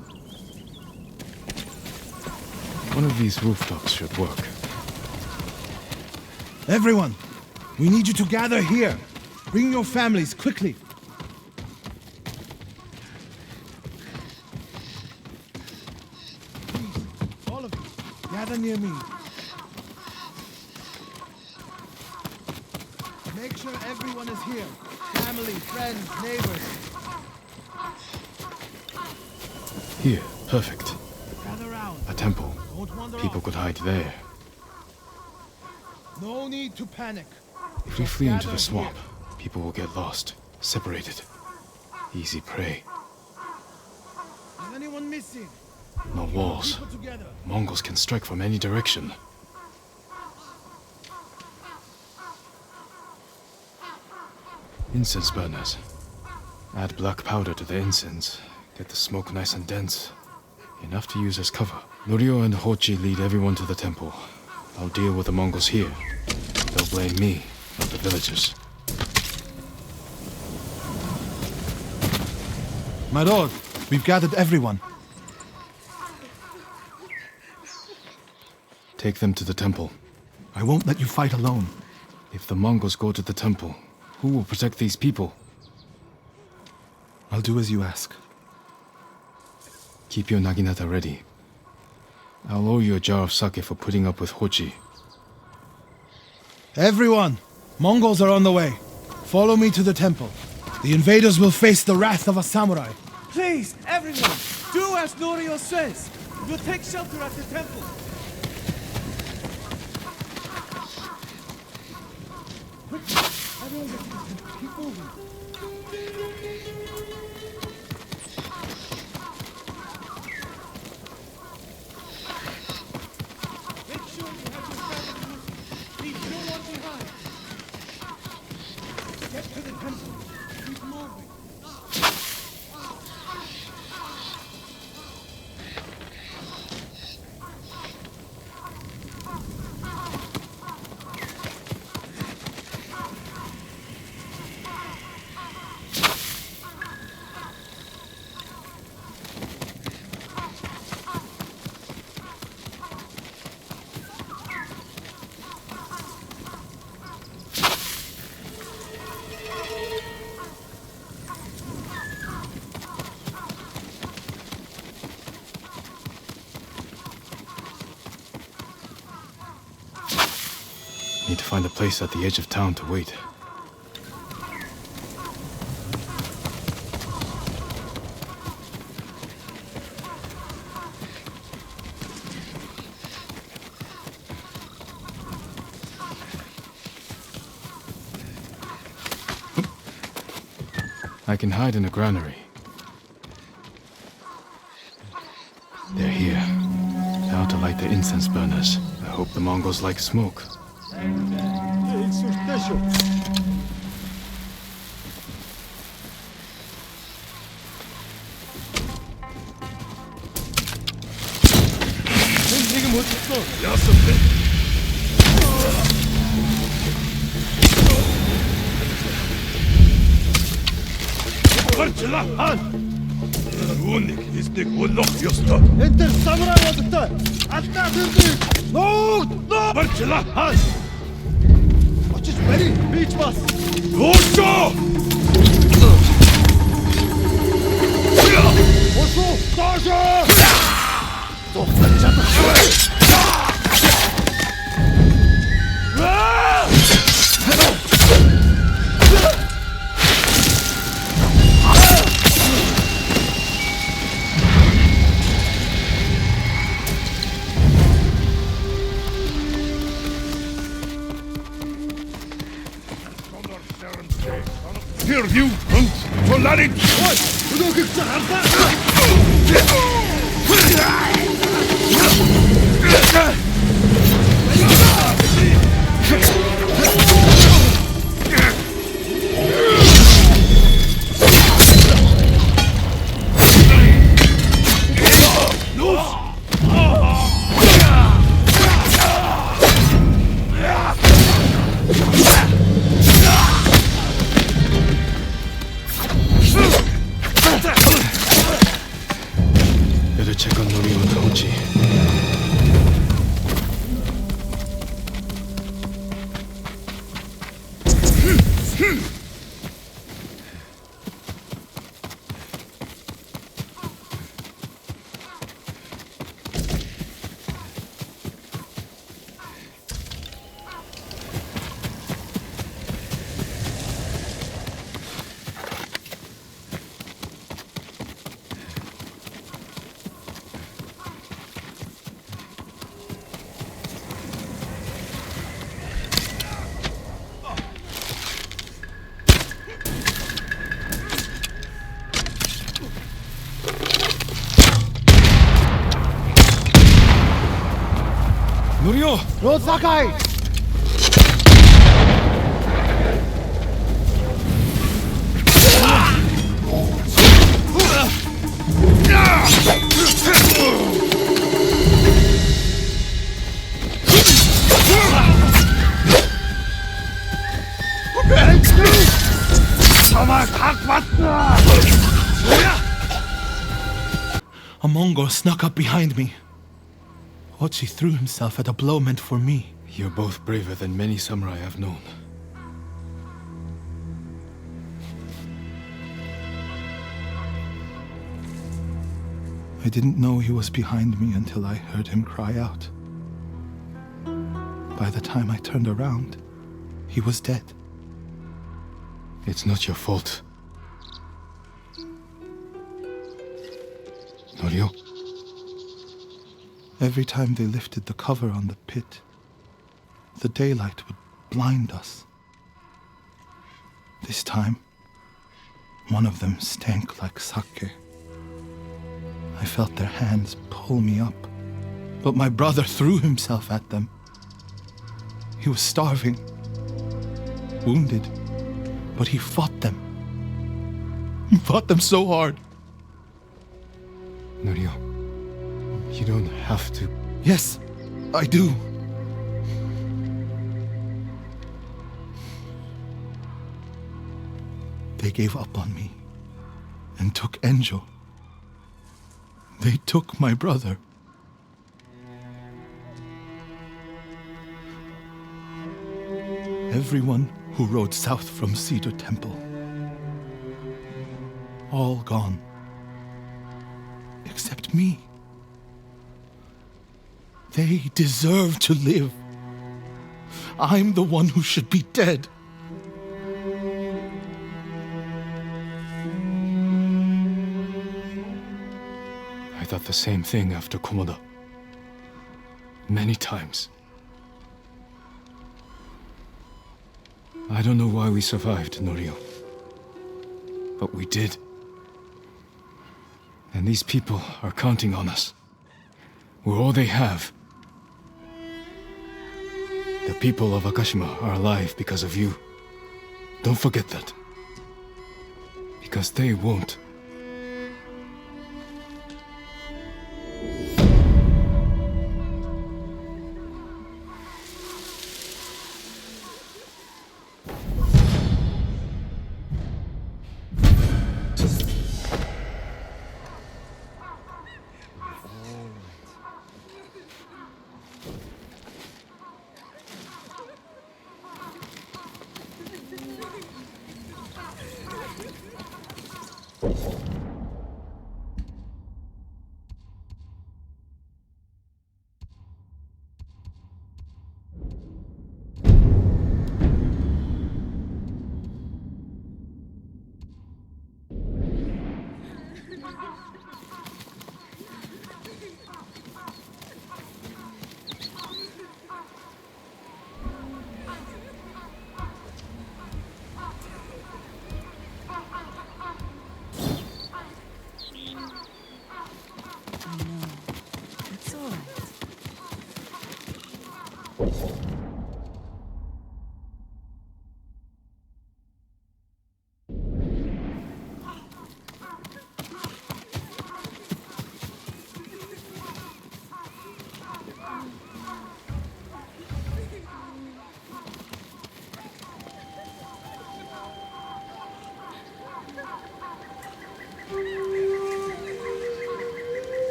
One of these rooftops should work. Everyone, we need you to gather here. Bring your families, quickly. Please, all of you, gather near me. Make sure everyone is here. Family, friends, neighbors. Here, perfect. Gather round. A temple. Don't wander People off. could hide there. No need to panic. If we flee into the swamp, people will get lost, separated. Easy prey. Is anyone missing? No walls. People together. Mongols can strike from any direction. Incense burners. Add black powder to the incense. Get the smoke nice and dense. Enough to use as cover. Norio and Hochi lead everyone to the temple. I'll deal with the Mongols here. They'll blame me, not the villagers. My lord, we've gathered everyone. Take them to the temple. I won't let you fight alone. If the Mongols go to the temple, who will protect these people? I'll do as you ask. Keep your naginata ready. I'll owe you a jar of sake for putting up with Hochi. Everyone! Mongols are on the way. Follow me to the temple. The invaders will face the wrath of a samurai. Please, everyone, do as Norio says. We'll take shelter at the temple. Quickly, everyone get to the temple. Keep moving. Make sure Need to find a place at the edge of town to wait. I can hide in a granary. They're here. Now to light the incense burners. I hope the Mongols like smoke. انت الساموراي وقتها حتى تردي نوت نو برشلان وتش بري بيتش باس وشو وشو طاجة تخفى الجبل Here, you hunt for Larin! What? We don't get to have that! Better check on Norio and Hochi. Norio! Lord Sakai! A Mongol snuck up behind me. Hochi threw himself at a blow meant for me. You're both braver than many samurai I've known. I didn't know he was behind me until I heard him cry out. By the time I turned around, he was dead. It's not your fault. Norio? Every time they lifted the cover on the pit, the daylight would blind us. This time, one of them stank like sake. I felt their hands pull me up, but my brother threw himself at them. He was starving, wounded, But he fought them. He fought them so hard. Norio, you don't have to. Yes, I do. They gave up on me and took Enjo. They took my brother. Everyone who rode south from Cedar Temple. All gone. Except me. They deserve to live. I'm the one who should be dead. I thought the same thing after Komoda. Many times. I don't know why we survived, Norio. But we did. And these people are counting on us. We're all they have. The people of Akashima are alive because of you. Don't forget that. Because they won't.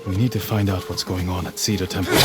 We need to find out what's going on at Cedar Temple.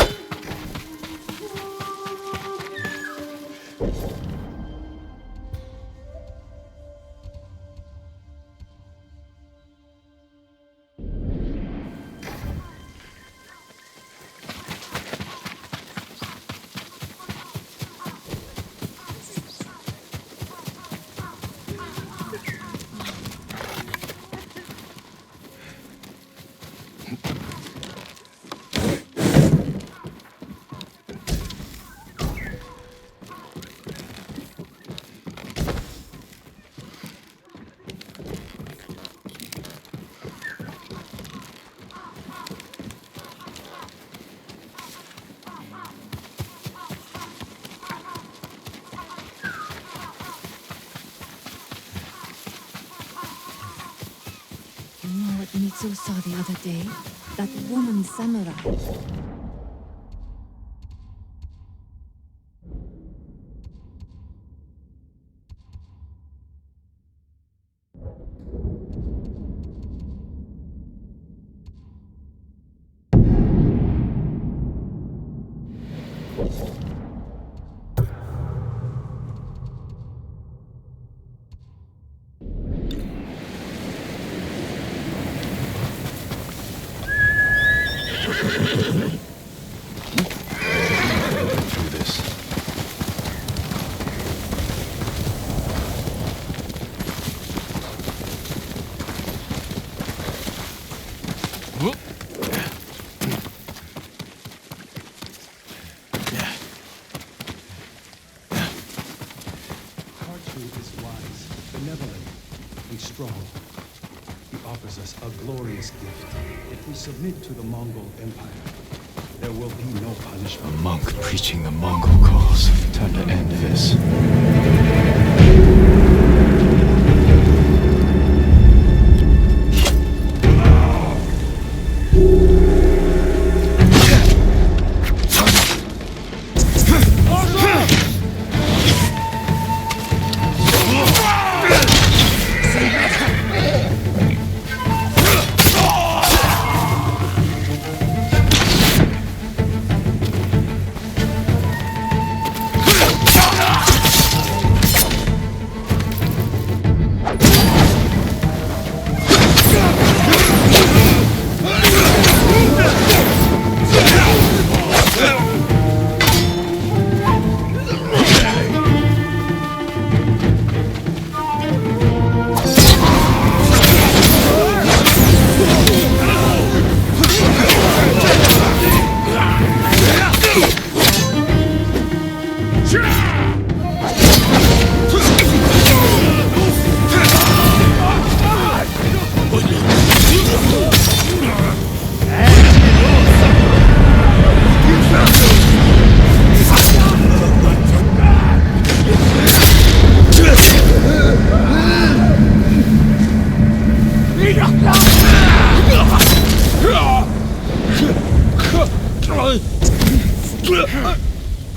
Mitsu saw the other day? That woman samurai. A glorious gift if we submit to the Mongol Empire. there will be no A punishment. monk preaching the Mongol cause. Time to end this.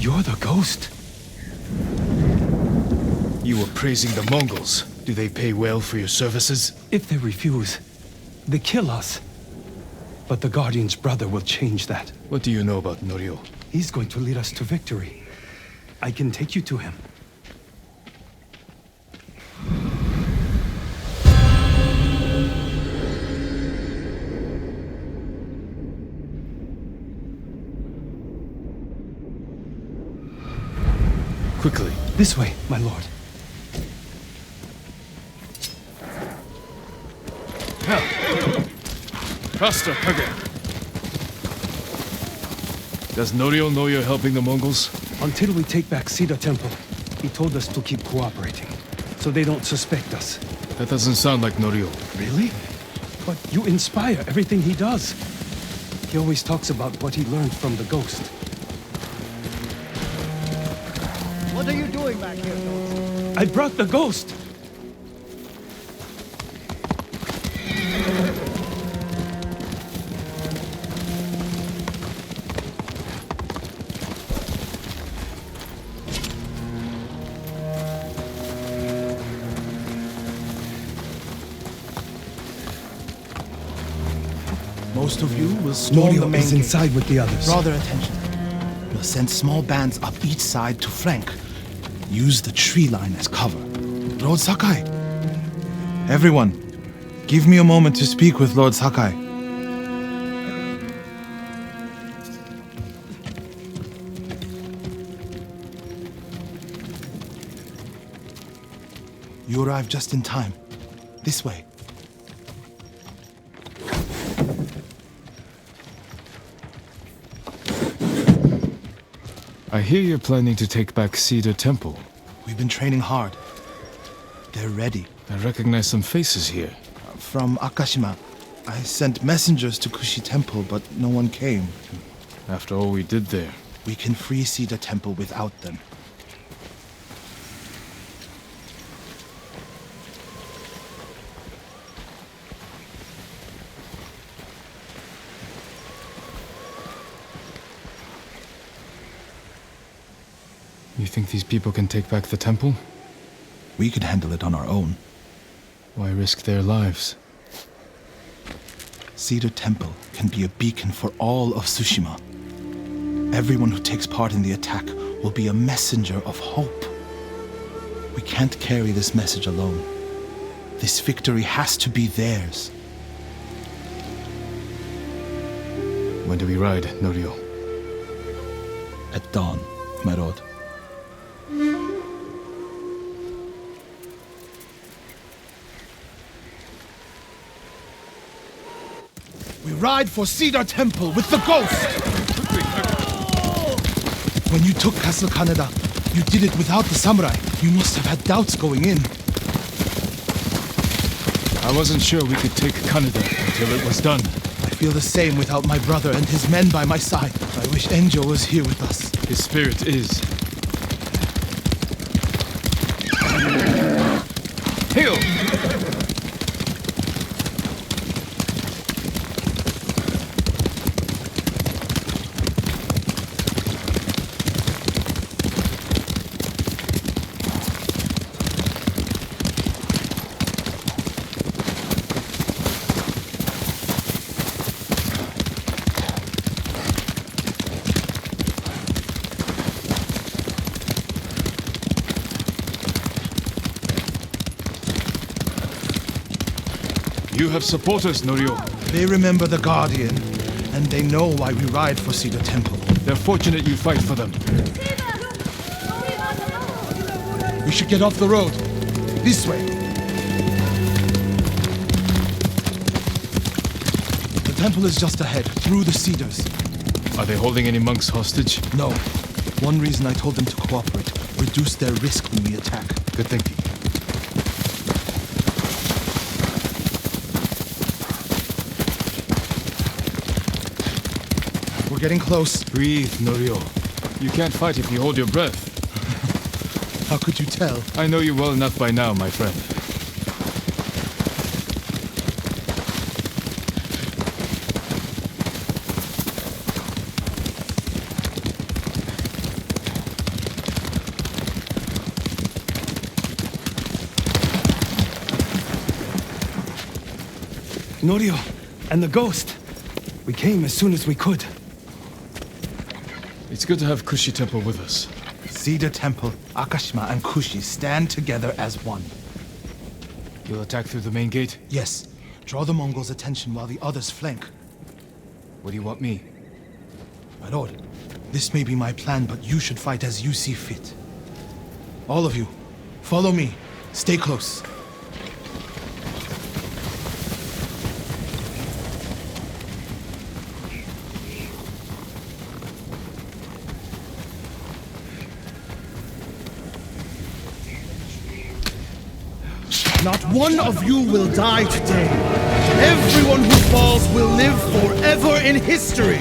You're the ghost? You were praising the Mongols. Do they pay well for your services? If they refuse, they kill us. But the Guardian's brother will change that. What do you know about Norio? He's going to lead us to victory. I can take you to him. Quickly. This way, my lord. Faster, Kage. Does Norio know you're helping the Mongols? Until we take back Cedar Temple, he told us to keep cooperating, so they don't suspect us. That doesn't sound like Norio. Really? But you inspire everything he does. He always talks about what he learned from the ghost. What are you doing back here, Ghost? I brought the ghost! Most of you will storm the Norio main is gate. inside with the others. Draw their attention. We'll send small bands up each side to flank. Use the tree line as cover. Lord Sakai! Everyone, give me a moment to speak with Lord Sakai. You arrived just in time. This way. I hear you're planning to take back Cedar Temple. We've been training hard. They're ready. I recognize some faces here. From Akashima. I sent messengers to Kushi Temple, but no one came. After all we did there. We can free Cedar Temple without them. You think these people can take back the temple? We can handle it on our own. Why risk their lives? Cedar Temple can be a beacon for all of Tsushima. Everyone who takes part in the attack will be a messenger of hope. We can't carry this message alone. This victory has to be theirs. When do we ride, Norio? At dawn, my lord. We ride for Cedar Temple with the ghost! When you took Castle Kaneda, you did it without the samurai. You must have had doubts going in. I wasn't sure we could take Kaneda until it was done. I feel the same without my brother and his men by my side. I wish Enjo was here with us. His spirit is. Heal! You have supporters, Norio. They remember the Guardian, and they know why we ride for Cedar Temple. They're fortunate you fight for them. We should get off the road. This way. The temple is just ahead, through the cedars. Are they holding any monks hostage? No. One reason I told them to cooperate. Reduce their risk when we attack. Good thinking. We're getting close. Breathe, Norio. You can't fight if you hold your breath. How could you tell? I know you well enough by now, my friend. Norio and the ghost. We came as soon as we could. It's good to have Kushi Temple with us. Cedar Temple, Akashima, and Kushi stand together as one. You'll attack through the main gate? Yes. Draw the Mongols' attention while the others flank. What do you want me? My lord, this may be my plan, but you should fight as you see fit. All of you, follow me. Stay close. Not one of you will die today. Everyone who falls will live forever in history.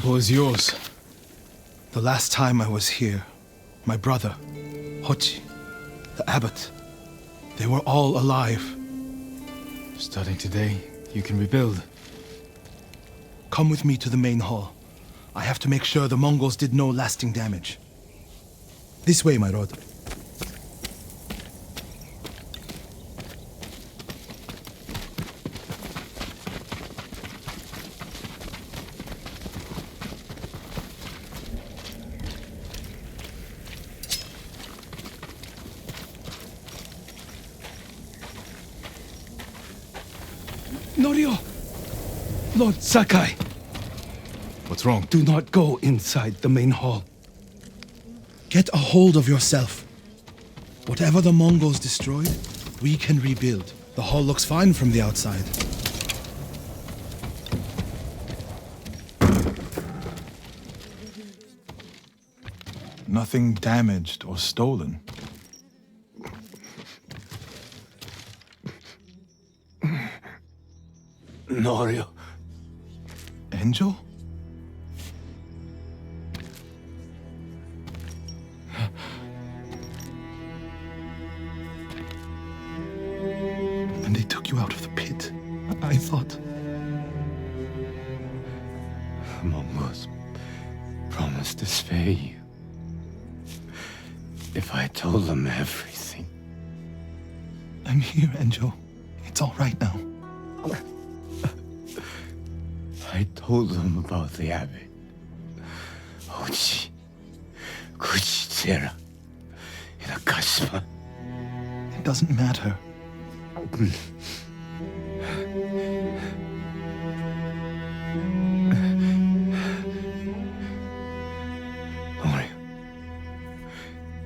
temple is yours. The last time I was here, my brother, Hochi, the abbot, they were all alive. Starting today, you can rebuild. Come with me to the main hall. I have to make sure the Mongols did no lasting damage. This way, my lord. Norio! Lord Sakai! What's wrong? Do not go inside the main hall. Get a hold of yourself. Whatever the Mongols destroyed, we can rebuild. The hall looks fine from the outside. Nothing damaged or stolen. Norio. Angel? And they took you out of the pit. I thought... Mongols promised to spare you. If I told them everything. I'm here, Angel. It's all right now. I told them about the abbot. Hochi, Kuchitsera, in Akashima. It doesn't matter. Norio,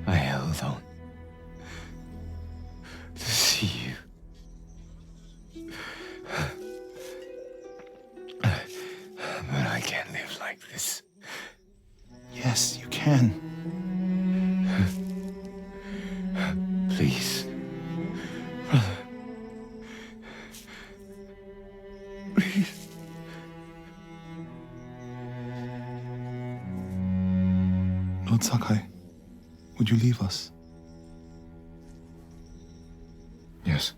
I held on to see you. But I can't live like this. Yes, you can. Please, brother. Please. Lord Sakai, would you leave us? Yes.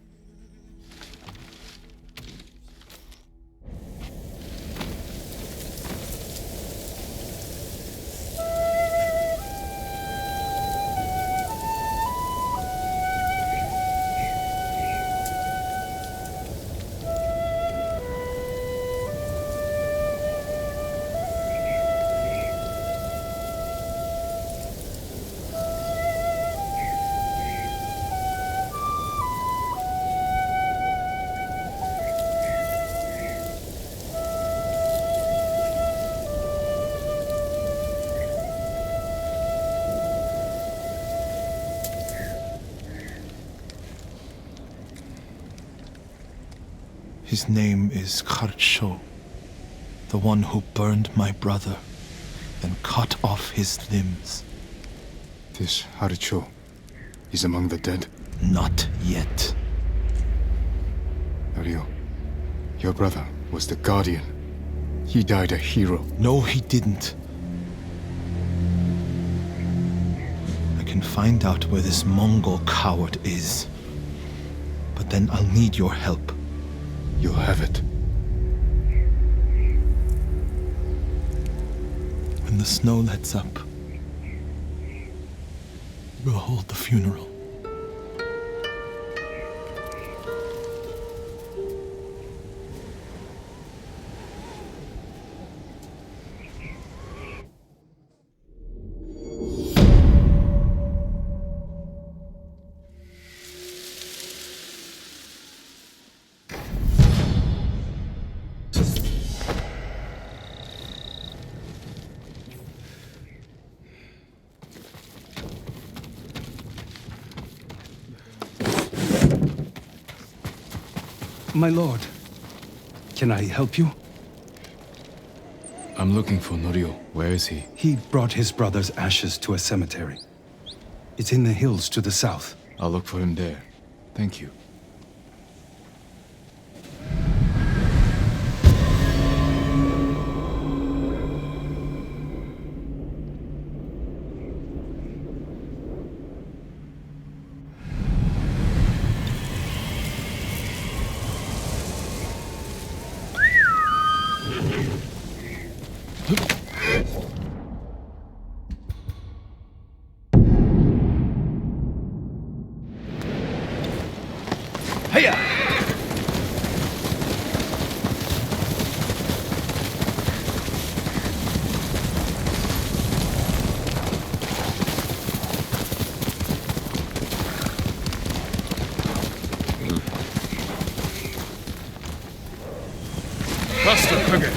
His name is Kharcho, the one who burned my brother and cut off his limbs. This Haricho is among the dead? Not yet. Norio, your brother was the Guardian. He died a hero. No, he didn't. I can find out where this Mongol coward is. But then I'll need your help. You'll have it. When the snow lets up, we'll hold the funeral. My lord, can I help you? I'm looking for Norio. Where is he? He brought his brother's ashes to a cemetery. It's in the hills to the south. I'll look for him there. Thank you. Hiya! Faster, quicker!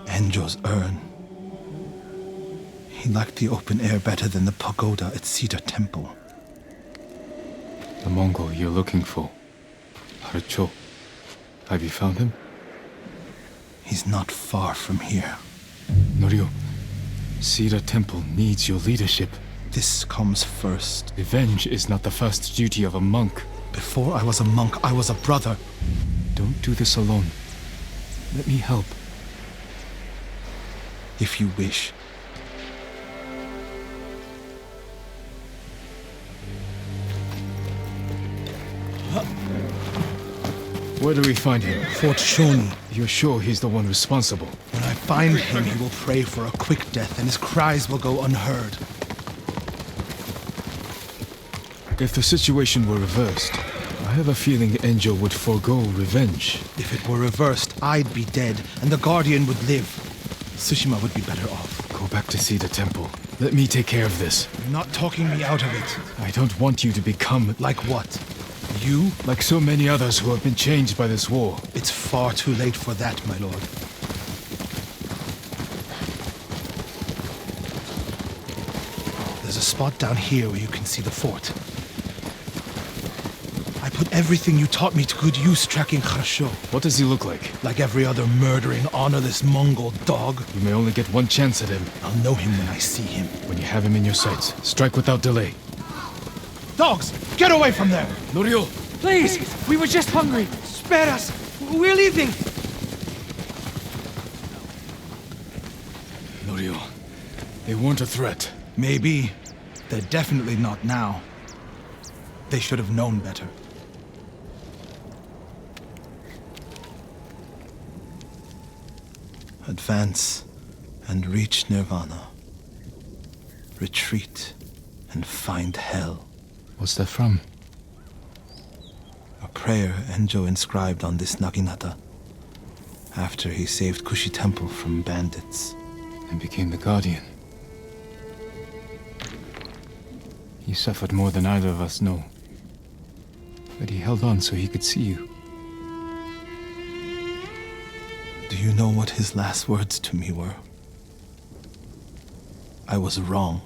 Enjo's urn. He liked the open air better than the pagoda at Cedar Temple. The Mongol you're looking for. Haracho. Have you found him? He's not far from here. Norio, Cedar Temple needs your leadership. This comes first. Revenge is not the first duty of a monk. Before I was a monk, I was a brother. Don't do this alone. Let me help. If you wish. Where do we find him? Fort Shoni. You're sure he's the one responsible? When I find him, he will pray for a quick death, and his cries will go unheard. If the situation were reversed, I have a feeling Enjo would forego revenge. If it were reversed, I'd be dead, and the Guardian would live. Tsushima would be better off. Go back to Cedar Temple. Let me take care of this. You're not talking me out of it. I don't want you to become... Like what? You? Like so many others who have been changed by this war. It's far too late for that, my lord. There's a spot down here where you can see the fort. I put everything you taught me to good use tracking Kharsho. What does he look like? Like every other murdering, honorless Mongol dog. You may only get one chance at him. I'll know him when I see him. When you have him in your sights, strike without delay. Dogs, get away from there! Norio! Please! We were just hungry! Spare us! We're leaving! Norio, they weren't a threat. Maybe. They're definitely not now. They should have known better. Advance and reach Nirvana. Retreat and find hell. What's that from? A prayer Enjo inscribed on this Naginata after he saved Kushi Temple from bandits. And became the Guardian. He suffered more than either of us know. But he held on so he could see you. Do you know what his last words to me were? I was wrong.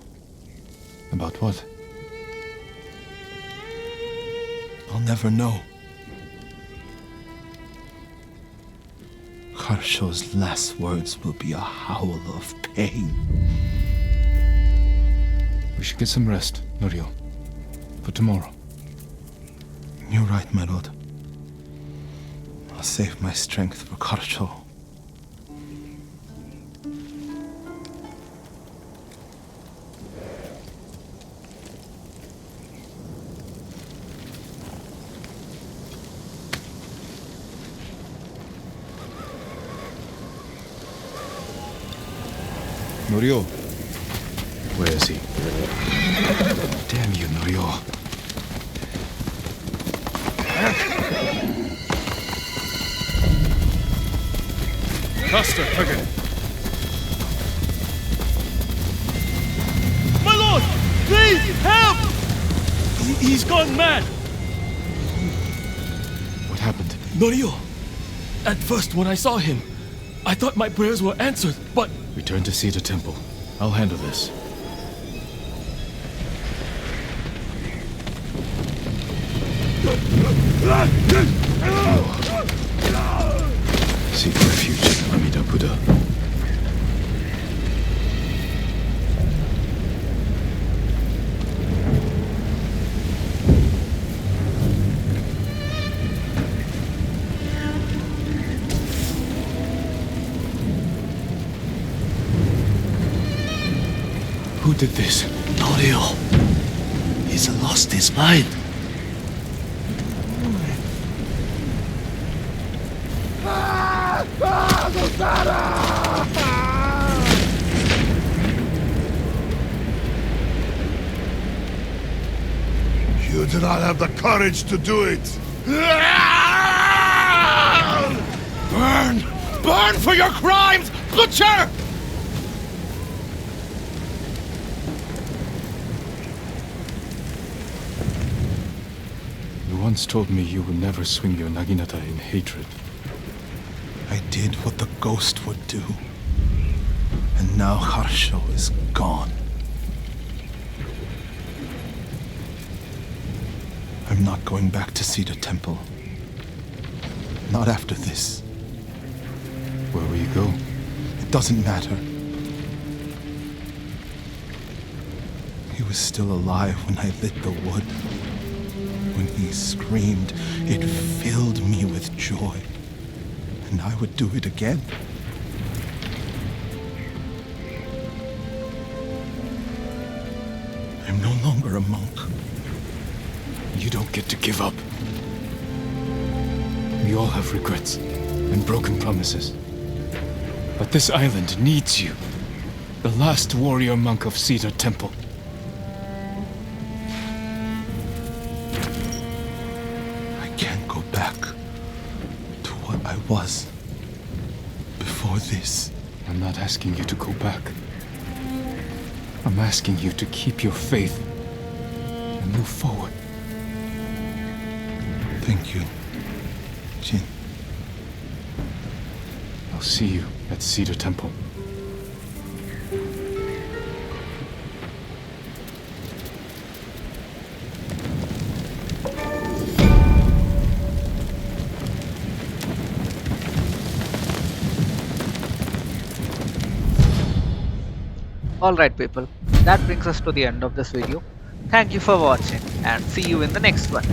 About what? I'll never know. Kharsho's last words will be a howl of pain. We should get some rest, Norio. For tomorrow. You're right, my lord. I'll save my strength for Kharsho. Norio. Where is he? Damn you, Norio. Faster, quicker! My lord! Please, help! He's gone mad! What happened? Norio! At first, when I saw him, I thought my prayers were answered, but... Return to Cedar Temple. I'll handle this. Seek refuge, Amida Buddha. Who did this? Norio. He's lost his mind. You do not have the courage to do it. Burn! Burn for your crimes, butcher! You once told me you would never swing your naginata in hatred. I did what the ghost would do. And now Harsho is gone. I'm not going back to Cedar Temple. Not after this. Where will you go? It doesn't matter. He was still alive when I lit the wood. When he screamed, it filled me with joy. And I would do it again. I'm no longer a monk. You don't get to give up. We all have regrets and broken promises. But this island needs you. The last warrior monk of Cedar Temple. I can't go back to what I was before this. I'm not asking you to go back. I'm asking you to keep your faith and move forward. Thank you, Jin. I'll see you at Cedar Temple. Alright people, that brings us to the end of this video. Thank you for watching and see you in the next one.